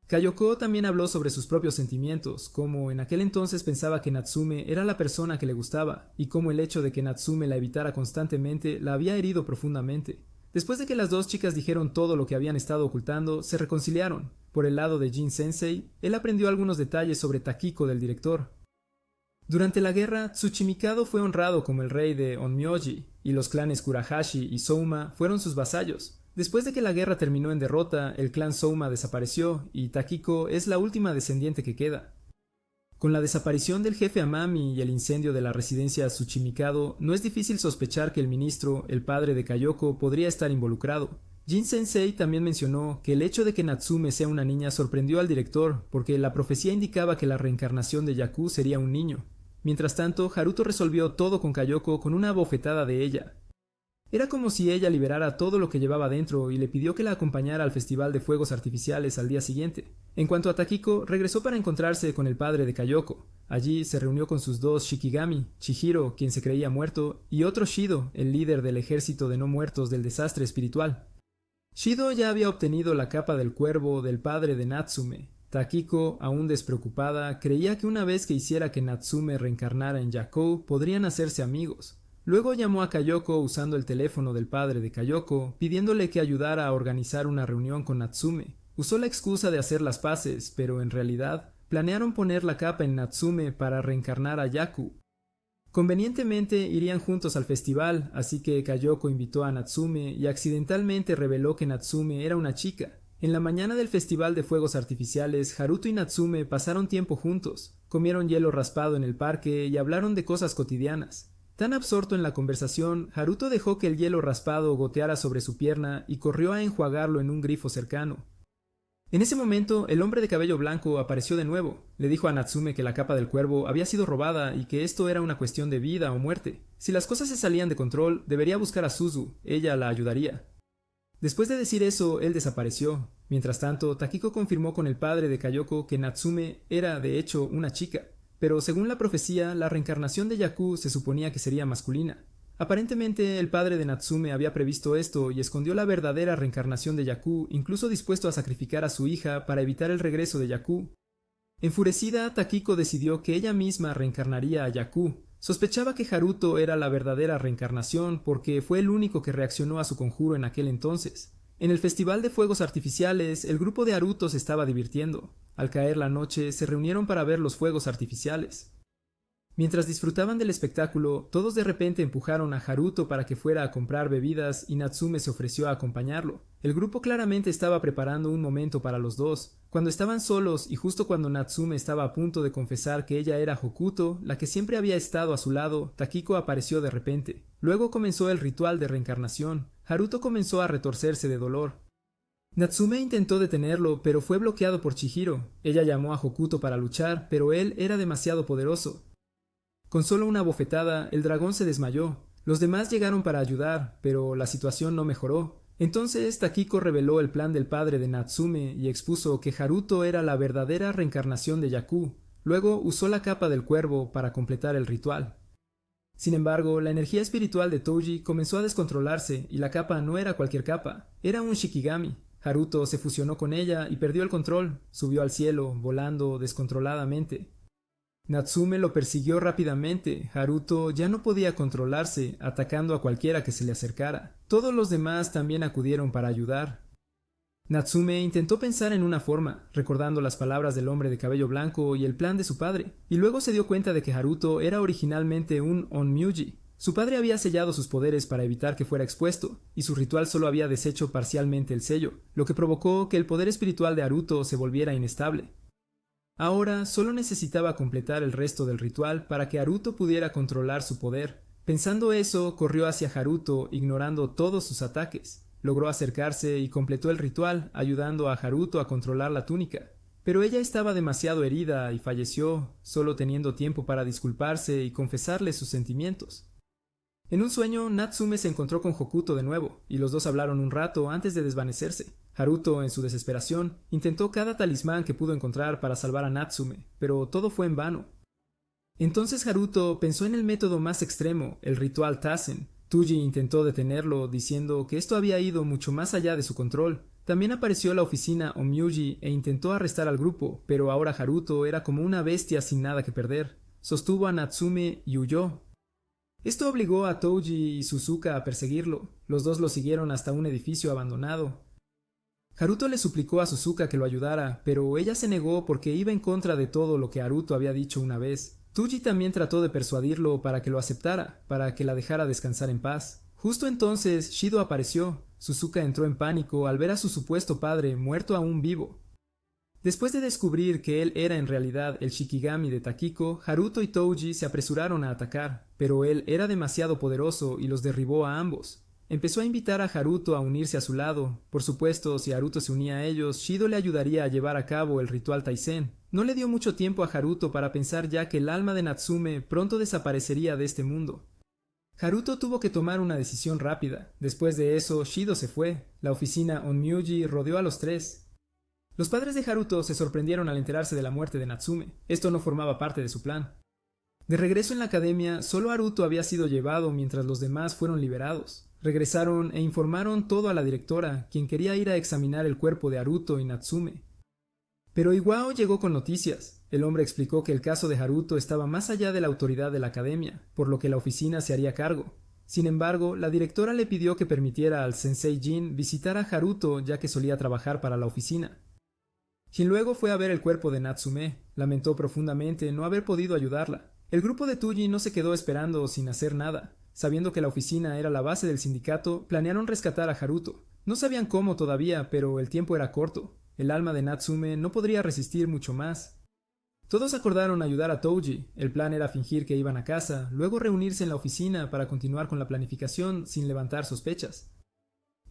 Kayoko también habló sobre sus propios sentimientos, como en aquel entonces pensaba que Natsume era la persona que le gustaba, y cómo el hecho de que Natsume la evitara constantemente la había herido profundamente. Después de que las dos chicas dijeron todo lo que habían estado ocultando, se reconciliaron. Por el lado de Jin Sensei, él aprendió algunos detalles sobre Takiko del director. Durante la guerra, Tsuchimikado fue honrado como el rey de Onmyoji, y los clanes Kurahashi y Souma fueron sus vasallos. Después de que la guerra terminó en derrota, el clan Souma desapareció y Takiko es la última descendiente que queda. Con la desaparición del jefe Amami y el incendio de la residencia Tsuchimikado, no es difícil sospechar que el ministro, el padre de Kayoko, podría estar involucrado. Jin Sensei también mencionó que el hecho de que Natsume sea una niña sorprendió al director, porque la profecía indicaba que la reencarnación de Yaku sería un niño. Mientras tanto, Haruto resolvió todo con Kayoko con una bofetada de ella. Era como si ella liberara todo lo que llevaba dentro y le pidió que la acompañara al festival de fuegos artificiales al día siguiente. En cuanto a Takiko, regresó para encontrarse con el padre de Kayoko. Allí se reunió con sus dos Shikigami, Chihiro, quien se creía muerto, y otro Shido, el líder del ejército de no muertos del desastre espiritual. Shido ya había obtenido la capa del cuervo del padre de Natsume. Takiko, aún despreocupada, creía que una vez que hiciera que Natsume reencarnara en Yakou, podrían hacerse amigos. Luego llamó a Kayoko usando el teléfono del padre de Kayoko, pidiéndole que ayudara a organizar una reunión con Natsume. Usó la excusa de hacer las paces, pero en realidad planearon poner la capa en Natsume para reencarnar a Yaku. Convenientemente irían juntos al festival, así que Kayoko invitó a Natsume y accidentalmente reveló que Natsume era una chica. En la mañana del festival de fuegos artificiales, Haruto y Natsume pasaron tiempo juntos, comieron hielo raspado en el parque y hablaron de cosas cotidianas. Tan absorto en la conversación, Haruto dejó que el hielo raspado goteara sobre su pierna y corrió a enjuagarlo en un grifo cercano. En ese momento, el hombre de cabello blanco apareció de nuevo. Le dijo a Natsume que la capa del cuervo había sido robada y que esto era una cuestión de vida o muerte. Si las cosas se salían de control, debería buscar a Suzu, ella la ayudaría. Después de decir eso, él desapareció. Mientras tanto, Takiko confirmó con el padre de Kayoko que Natsume era, de hecho, una chica. Pero según la profecía, la reencarnación de Yaku se suponía que sería masculina. Aparentemente, el padre de Natsume había previsto esto y escondió la verdadera reencarnación de Yaku, incluso dispuesto a sacrificar a su hija para evitar el regreso de Yaku. Enfurecida, Takiko decidió que ella misma reencarnaría a Yaku. Sospechaba que Haruto era la verdadera reencarnación porque fue el único que reaccionó a su conjuro en aquel entonces. En el festival de fuegos artificiales, el grupo de Haruto se estaba divirtiendo. Al caer la noche, se reunieron para ver los fuegos artificiales. Mientras disfrutaban del espectáculo, todos de repente empujaron a Haruto para que fuera a comprar bebidas y Natsume se ofreció a acompañarlo. El grupo claramente estaba preparando un momento para los dos. Cuando estaban solos y justo cuando Natsume estaba a punto de confesar que ella era Hokuto, la que siempre había estado a su lado, Takiko apareció de repente. Luego comenzó el ritual de reencarnación. Haruto comenzó a retorcerse de dolor. Natsume intentó detenerlo, pero fue bloqueado por Chihiro. Ella llamó a Hokuto para luchar, pero él era demasiado poderoso. Con solo una bofetada, el dragón se desmayó. Los demás llegaron para ayudar, pero la situación no mejoró. Entonces Takiko reveló el plan del padre de Natsume y expuso que Haruto era la verdadera reencarnación de Yaku. Luego usó la capa del cuervo para completar el ritual. Sin embargo, la energía espiritual de Touji comenzó a descontrolarse y la capa no era cualquier capa, era un Shikigami. Haruto se fusionó con ella y perdió el control, subió al cielo, volando descontroladamente. Natsume lo persiguió rápidamente. Haruto ya no podía controlarse, atacando a cualquiera que se le acercara. Todos los demás también acudieron para ayudar. Natsume intentó pensar en una forma, recordando las palabras del hombre de cabello blanco y el plan de su padre, y luego se dio cuenta de que Haruto era originalmente un Onmyuji. Su padre había sellado sus poderes para evitar que fuera expuesto, y su ritual solo había deshecho parcialmente el sello, lo que provocó que el poder espiritual de Haruto se volviera inestable. Ahora solo necesitaba completar el resto del ritual para que Haruto pudiera controlar su poder. Pensando eso, corrió hacia Haruto, ignorando todos sus ataques. Logró acercarse y completó el ritual, ayudando a Haruto a controlar la túnica. Pero ella estaba demasiado herida y falleció, solo teniendo tiempo para disculparse y confesarle sus sentimientos. En un sueño, Natsume se encontró con Hokuto de nuevo, y los dos hablaron un rato antes de desvanecerse. Haruto, en su desesperación, intentó cada talismán que pudo encontrar para salvar a Natsume, pero todo fue en vano. Entonces Haruto pensó en el método más extremo, el ritual Tazen. Touji intentó detenerlo, diciendo que esto había ido mucho más allá de su control. También apareció la oficina Onmyuji e intentó arrestar al grupo, pero ahora Haruto era como una bestia sin nada que perder. Sostuvo a Natsume y huyó. Esto obligó a Touji y Suzuka a perseguirlo. Los dos lo siguieron hasta un edificio abandonado. Haruto le suplicó a Suzuka que lo ayudara, pero ella se negó porque iba en contra de todo lo que Haruto había dicho una vez. Touji también trató de persuadirlo para que lo aceptara, para que la dejara descansar en paz. Justo entonces, Shido apareció. Suzuka entró en pánico al ver a su supuesto padre muerto aún vivo. Después de descubrir que él era en realidad el Shikigami de Takiko, Haruto y Touji se apresuraron a atacar, pero él era demasiado poderoso y los derribó a ambos. Empezó a invitar a Haruto a unirse a su lado. Por supuesto, si Haruto se unía a ellos, Shido le ayudaría a llevar a cabo el ritual Taizen. No le dio mucho tiempo a Haruto para pensar ya que el alma de Natsume pronto desaparecería de este mundo. Haruto tuvo que tomar una decisión rápida. Después de eso, Shido se fue. La oficina Onmyuji rodeó a los tres. Los padres de Haruto se sorprendieron al enterarse de la muerte de Natsume. Esto no formaba parte de su plan. De regreso en la academia, solo Haruto había sido llevado mientras los demás fueron liberados. Regresaron e informaron todo a la directora, quien quería ir a examinar el cuerpo de Haruto y Natsume. Pero Iwao llegó con noticias. El hombre explicó que el caso de Haruto estaba más allá de la autoridad de la academia, por lo que la oficina se haría cargo. Sin embargo, la directora le pidió que permitiera al sensei Jin visitar a Haruto ya que solía trabajar para la oficina. Jin luego fue a ver el cuerpo de Natsume. Lamentó profundamente no haber podido ayudarla. El grupo de Touji no se quedó esperando sin hacer nada. Sabiendo que la oficina era la base del sindicato, planearon rescatar a Haruto. No sabían cómo todavía, pero el tiempo era corto. El alma de Natsume no podría resistir mucho más. Todos acordaron ayudar a Touji. El plan era fingir que iban a casa, luego reunirse en la oficina para continuar con la planificación sin levantar sospechas.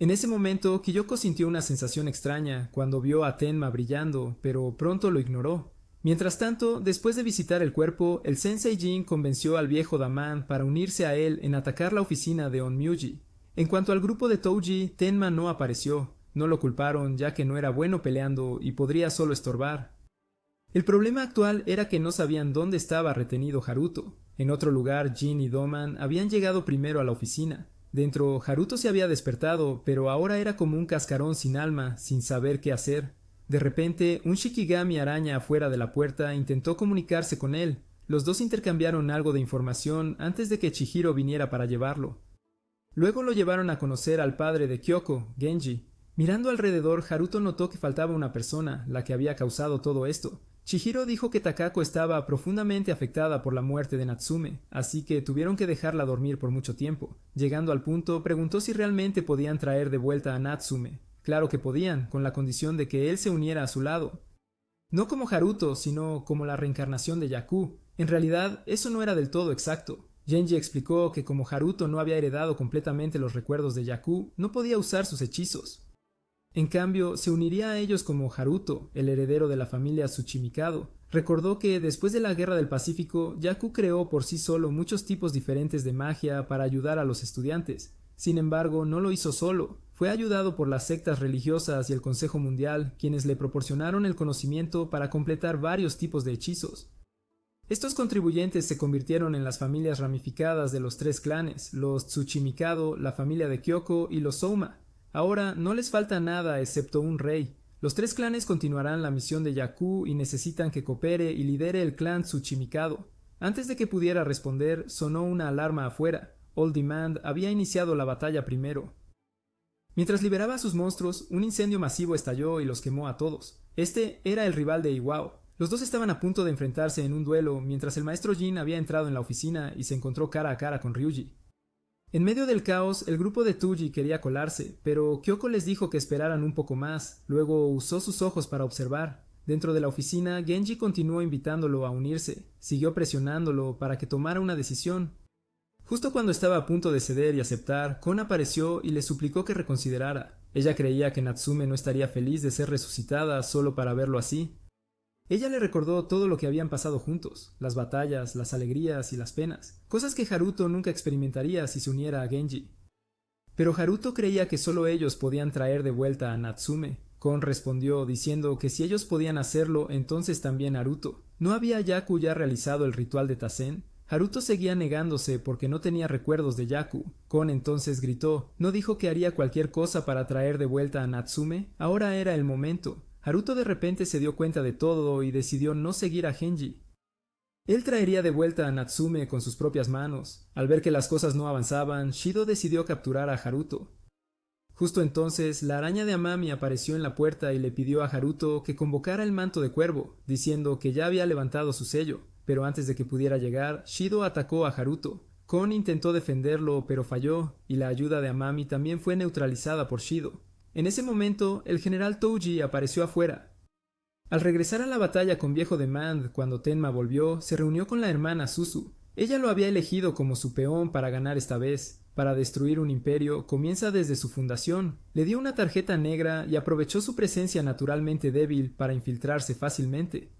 En ese momento, Kyoko sintió una sensación extraña cuando vio a Tenma brillando, pero pronto lo ignoró. Mientras tanto, después de visitar el cuerpo, el Sensei Jin convenció al viejo Daman para unirse a él en atacar la oficina de Onmyuji. En cuanto al grupo de Touji, Tenma no apareció. No lo culparon ya que no era bueno peleando y podría solo estorbar. El problema actual era que no sabían dónde estaba retenido Haruto. En otro lugar, Jin y Doman habían llegado primero a la oficina. Dentro, Haruto se había despertado, pero ahora era como un cascarón sin alma, sin saber qué hacer. De repente, un Shikigami araña afuera de la puerta intentó comunicarse con él. Los dos intercambiaron algo de información antes de que Chihiro viniera para llevarlo. Luego lo llevaron a conocer al padre de Kyoko, Genji. Mirando alrededor, Haruto notó que faltaba una persona, la que había causado todo esto. Chihiro dijo que Takako estaba profundamente afectada por la muerte de Natsume, así que tuvieron que dejarla dormir por mucho tiempo. Llegando al punto, preguntó si realmente podían traer de vuelta a Natsume. Claro que podían, con la condición de que él se uniera a su lado. No como Haruto, sino como la reencarnación de Yaku. En realidad, eso no era del todo exacto. Genji explicó que como Haruto no había heredado completamente los recuerdos de Yaku, no podía usar sus hechizos. En cambio, se uniría a ellos como Haruto, el heredero de la familia Tsuchimikado. Recordó que después de la Guerra del Pacífico, Yaku creó por sí solo muchos tipos diferentes de magia para ayudar a los estudiantes. Sin embargo, no lo hizo solo. Fue ayudado por las sectas religiosas y el Consejo Mundial, quienes le proporcionaron el conocimiento para completar varios tipos de hechizos. Estos contribuyentes se convirtieron en las familias ramificadas de los tres clanes, los Tsuchimikado, la familia de Kyoko y los Souma. Ahora no les falta nada excepto un rey. Los tres clanes continuarán la misión de Yaku y necesitan que coopere y lidere el clan Tsuchimikado. Antes de que pudiera responder, sonó una alarma afuera. Old Demand había iniciado la batalla primero. Mientras liberaba a sus monstruos, un incendio masivo estalló y los quemó a todos. Este era el rival de Iwao. Los dos estaban a punto de enfrentarse en un duelo mientras el maestro Jin había entrado en la oficina y se encontró cara a cara con Ryuji. En medio del caos, el grupo de Tsuji quería colarse, pero Kyoko les dijo que esperaran un poco más. Luego usó sus ojos para observar. Dentro de la oficina, Genji continuó invitándolo a unirse. Siguió presionándolo para que tomara una decisión. Justo cuando estaba a punto de ceder y aceptar, Kon apareció y le suplicó que reconsiderara. Ella creía que Natsume no estaría feliz de ser resucitada solo para verlo así. Ella le recordó todo lo que habían pasado juntos, las batallas, las alegrías y las penas, cosas que Haruto nunca experimentaría si se uniera a Genji. Pero Haruto creía que solo ellos podían traer de vuelta a Natsume. Kon respondió diciendo que si ellos podían hacerlo, entonces también Naruto. ¿No había Yaku ya realizado el ritual de Tazen? Haruto seguía negándose porque no tenía recuerdos de Yaku. Kon entonces gritó, ¿no dijo que haría cualquier cosa para traer de vuelta a Natsume? Ahora era el momento. Haruto de repente se dio cuenta de todo y decidió no seguir a Genji. Él traería de vuelta a Natsume con sus propias manos. Al ver que las cosas no avanzaban, Shido decidió capturar a Haruto. Justo entonces, la araña de Amami apareció en la puerta y le pidió a Haruto que convocara el manto de cuervo, diciendo que ya había levantado su sello. Pero antes de que pudiera llegar, Shido atacó a Haruto. Kon intentó defenderlo, pero falló, y la ayuda de Amami también fue neutralizada por Shido. En ese momento, el general Touji apareció afuera. Al regresar a la batalla con Viejo Demand, cuando Tenma volvió, se reunió con la hermana Suzu. Ella lo había elegido como su peón para ganar esta vez. Para destruir un imperio comienza desde su fundación. Le dio una tarjeta negra y aprovechó su presencia naturalmente débil para infiltrarse fácilmente.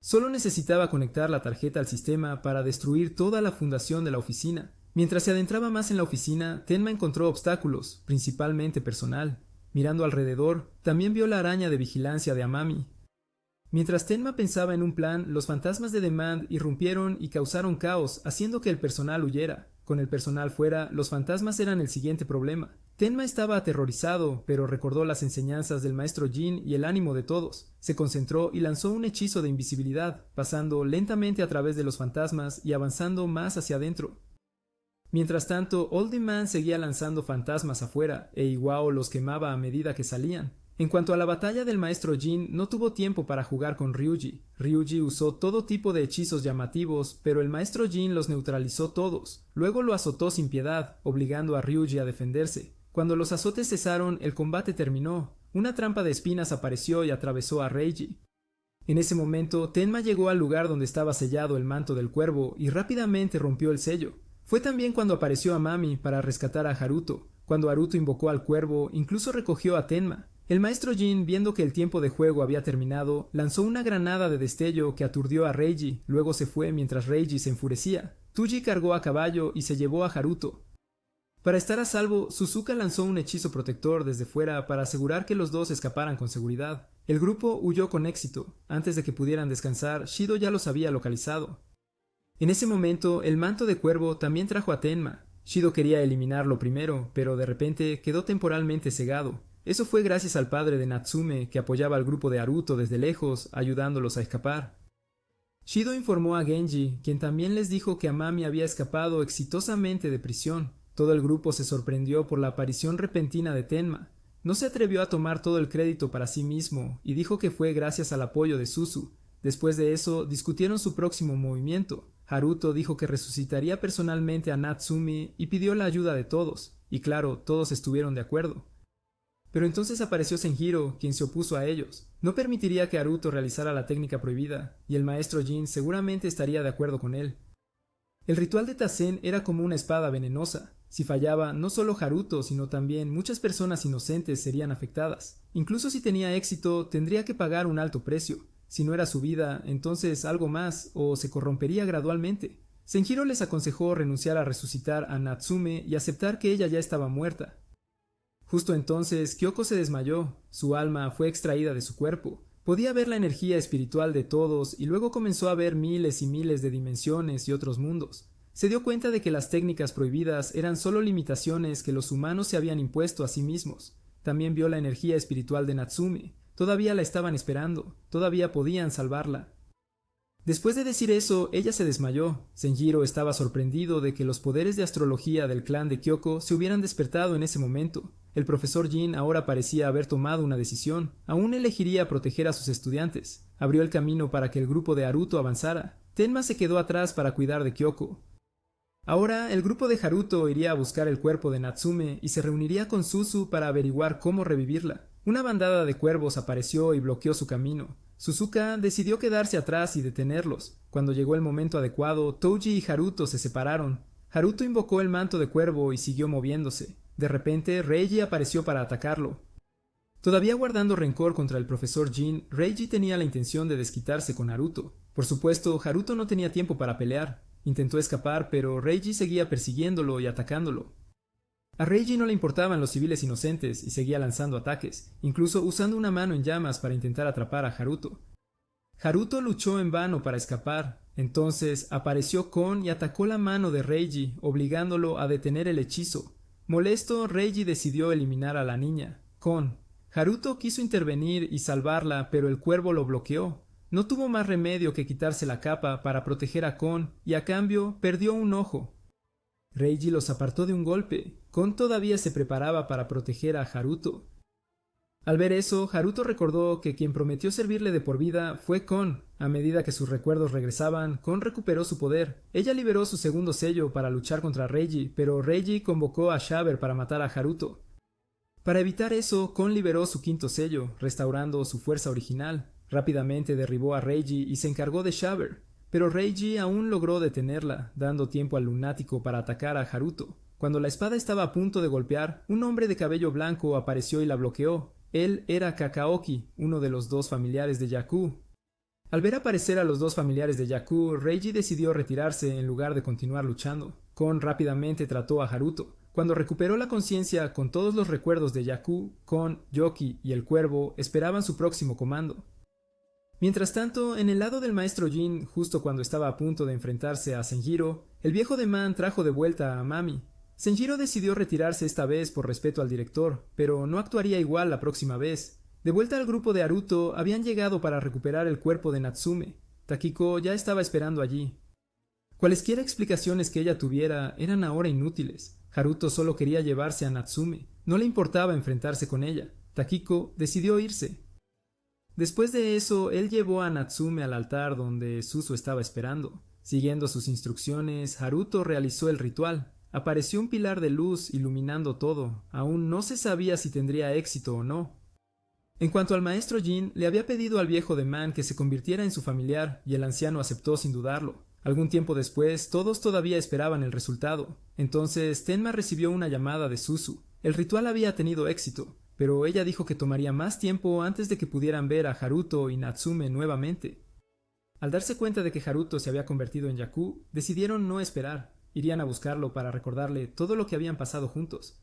Solo necesitaba conectar la tarjeta al sistema para destruir toda la fundación de la oficina. Mientras se adentraba más en la oficina, Tenma encontró obstáculos, principalmente personal. Mirando alrededor, también vio la araña de vigilancia de Amami. Mientras Tenma pensaba en un plan, los fantasmas de Demand irrumpieron y causaron caos, haciendo que el personal huyera. Con el personal fuera, los fantasmas eran el siguiente problema. Tenma estaba aterrorizado, pero recordó las enseñanzas del maestro Jin y el ánimo de todos. Se concentró y lanzó un hechizo de invisibilidad, pasando lentamente a través de los fantasmas y avanzando más hacia adentro. Mientras tanto, Old Man seguía lanzando fantasmas afuera, e Iwao los quemaba a medida que salían. En cuanto a la batalla del maestro Jin, no tuvo tiempo para jugar con Ryuji. Ryuji usó todo tipo de hechizos llamativos, pero el maestro Jin los neutralizó todos. Luego lo azotó sin piedad, obligando a Ryuji a defenderse. Cuando los azotes cesaron, el combate terminó. Una trampa de espinas apareció y atravesó a Reiji. En ese momento, Tenma llegó al lugar donde estaba sellado el manto del cuervo y rápidamente rompió el sello. Fue también cuando apareció Amami para rescatar a Haruto. Cuando Haruto invocó al cuervo, incluso recogió a Tenma. El maestro Jin, viendo que el tiempo de juego había terminado, lanzó una granada de destello que aturdió a Reiji, luego se fue mientras Reiji se enfurecía. Tuji cargó a caballo y se llevó a Haruto. Para estar a salvo, Suzuka lanzó un hechizo protector desde fuera para asegurar que los dos escaparan con seguridad. El grupo huyó con éxito. Antes de que pudieran descansar, Shido ya los había localizado. En ese momento, el manto de cuervo también trajo a Tenma. Shido quería eliminarlo primero, pero de repente quedó temporalmente cegado. Eso fue gracias al padre de Natsume, que apoyaba al grupo de Haruto desde lejos, ayudándolos a escapar. Shido informó a Genji, quien también les dijo que Amami había escapado exitosamente de prisión. Todo el grupo se sorprendió por la aparición repentina de Tenma. No se atrevió a tomar todo el crédito para sí mismo, y dijo que fue gracias al apoyo de Suzu. Después de eso, discutieron su próximo movimiento. Haruto dijo que resucitaría personalmente a Natsume y pidió la ayuda de todos, y claro, todos estuvieron de acuerdo. Pero entonces apareció Senjiro, quien se opuso a ellos. No permitiría que Haruto realizara la técnica prohibida, y el maestro Jin seguramente estaría de acuerdo con él. El ritual de Tazen era como una espada venenosa. Si fallaba, no solo Haruto, sino también muchas personas inocentes serían afectadas. Incluso si tenía éxito, tendría que pagar un alto precio. Si no era su vida, entonces algo más, o se corrompería gradualmente. Senjiro les aconsejó renunciar a resucitar a Natsume y aceptar que ella ya estaba muerta. Justo entonces, Kyoko se desmayó. Su alma fue extraída de su cuerpo. Podía ver la energía espiritual de todos y luego comenzó a ver miles y miles de dimensiones y otros mundos. Se dio cuenta de que las técnicas prohibidas eran solo limitaciones que los humanos se habían impuesto a sí mismos. También vio la energía espiritual de Natsume. Todavía la estaban esperando. Todavía podían salvarla. Después de decir eso, ella se desmayó. Senjiro estaba sorprendido de que los poderes de astrología del clan de Kyoko se hubieran despertado en ese momento. El profesor Jin ahora parecía haber tomado una decisión. Aún elegiría proteger a sus estudiantes. Abrió el camino para que el grupo de Haruto avanzara. Tenma se quedó atrás para cuidar de Kyoko. Ahora, el grupo de Haruto iría a buscar el cuerpo de Natsume y se reuniría con Suzu para averiguar cómo revivirla. Una bandada de cuervos apareció y bloqueó su camino. Suzuka decidió quedarse atrás y detenerlos. Cuando llegó el momento adecuado, Touji y Haruto se separaron. Haruto invocó el manto de cuervo y siguió moviéndose. De repente, Reiji apareció para atacarlo. Todavía guardando rencor contra el profesor Jin, Reiji tenía la intención de desquitarse con Haruto. Por supuesto, Haruto no tenía tiempo para pelear. Intentó escapar, pero Reiji seguía persiguiéndolo y atacándolo. A Reiji no le importaban los civiles inocentes y seguía lanzando ataques, incluso usando una mano en llamas para intentar atrapar a Haruto. Haruto luchó en vano para escapar. Entonces apareció Kon y atacó la mano de Reiji, obligándolo a detener el hechizo. Molesto, Reiji decidió eliminar a la niña, Kon. Haruto quiso intervenir y salvarla, pero el cuervo lo bloqueó. No tuvo más remedio que quitarse la capa para proteger a Kon, y a cambio perdió un ojo. Reiji los apartó de un golpe. Kon todavía se preparaba para proteger a Haruto. Al ver eso, Haruto recordó que quien prometió servirle de por vida fue Kon. A medida que sus recuerdos regresaban, Kon recuperó su poder. Ella liberó su segundo sello para luchar contra Reiji, pero Reiji convocó a Shaber para matar a Haruto. Para evitar eso, Kon liberó su quinto sello, restaurando su fuerza original. Rápidamente derribó a Reiji y se encargó de Shaber. Pero Reiji aún logró detenerla, dando tiempo al lunático para atacar a Haruto. Cuando la espada estaba a punto de golpear, un hombre de cabello blanco apareció y la bloqueó. Él era Kakaoki, uno de los dos familiares de Yaku. Al ver aparecer a los dos familiares de Yaku, Reiji decidió retirarse en lugar de continuar luchando. Kon rápidamente trató a Haruto. Cuando recuperó la conciencia con todos los recuerdos de Yaku, Kon, Yoki y el cuervo esperaban su próximo comando. Mientras tanto, en el lado del maestro Jin, justo cuando estaba a punto de enfrentarse a Senjiro, el viejo de Man trajo de vuelta a Amami. Senjiro decidió retirarse esta vez por respeto al director, pero no actuaría igual la próxima vez. De vuelta al grupo de Haruto, habían llegado para recuperar el cuerpo de Natsume. Takiko ya estaba esperando allí. Cualesquiera explicaciones que ella tuviera eran ahora inútiles. Haruto solo quería llevarse a Natsume. No le importaba enfrentarse con ella. Takiko decidió irse. Después de eso, él llevó a Natsume al altar donde Suzu estaba esperando. Siguiendo sus instrucciones, Haruto realizó el ritual. Apareció un pilar de luz iluminando todo. Aún no se sabía si tendría éxito o no. En cuanto al maestro Jin, le había pedido al viejo de Man que se convirtiera en su familiar, y el anciano aceptó sin dudarlo. Algún tiempo después, todos todavía esperaban el resultado. Entonces, Tenma recibió una llamada de Suzu. El ritual había tenido éxito, pero ella dijo que tomaría más tiempo antes de que pudieran ver a Haruto y Natsume nuevamente. Al darse cuenta de que Haruto se había convertido en Yaku, decidieron no esperar. Irían a buscarlo para recordarle todo lo que habían pasado juntos.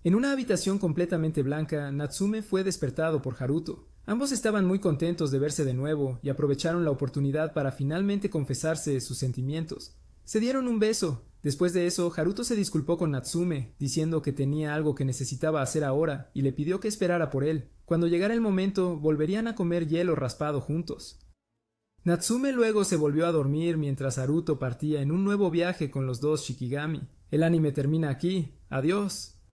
En una habitación completamente blanca, Natsume fue despertado por Haruto. Ambos estaban muy contentos de verse de nuevo y aprovecharon la oportunidad para finalmente confesarse sus sentimientos. Se dieron un beso. Después de eso, Haruto se disculpó con Natsume, diciendo que tenía algo que necesitaba hacer ahora y le pidió que esperara por él. Cuando llegara el momento, volverían a comer hielo raspado juntos. Natsume luego se volvió a dormir mientras Haruto partía en un nuevo viaje con los dos Shikigami. El anime termina aquí. Adiós.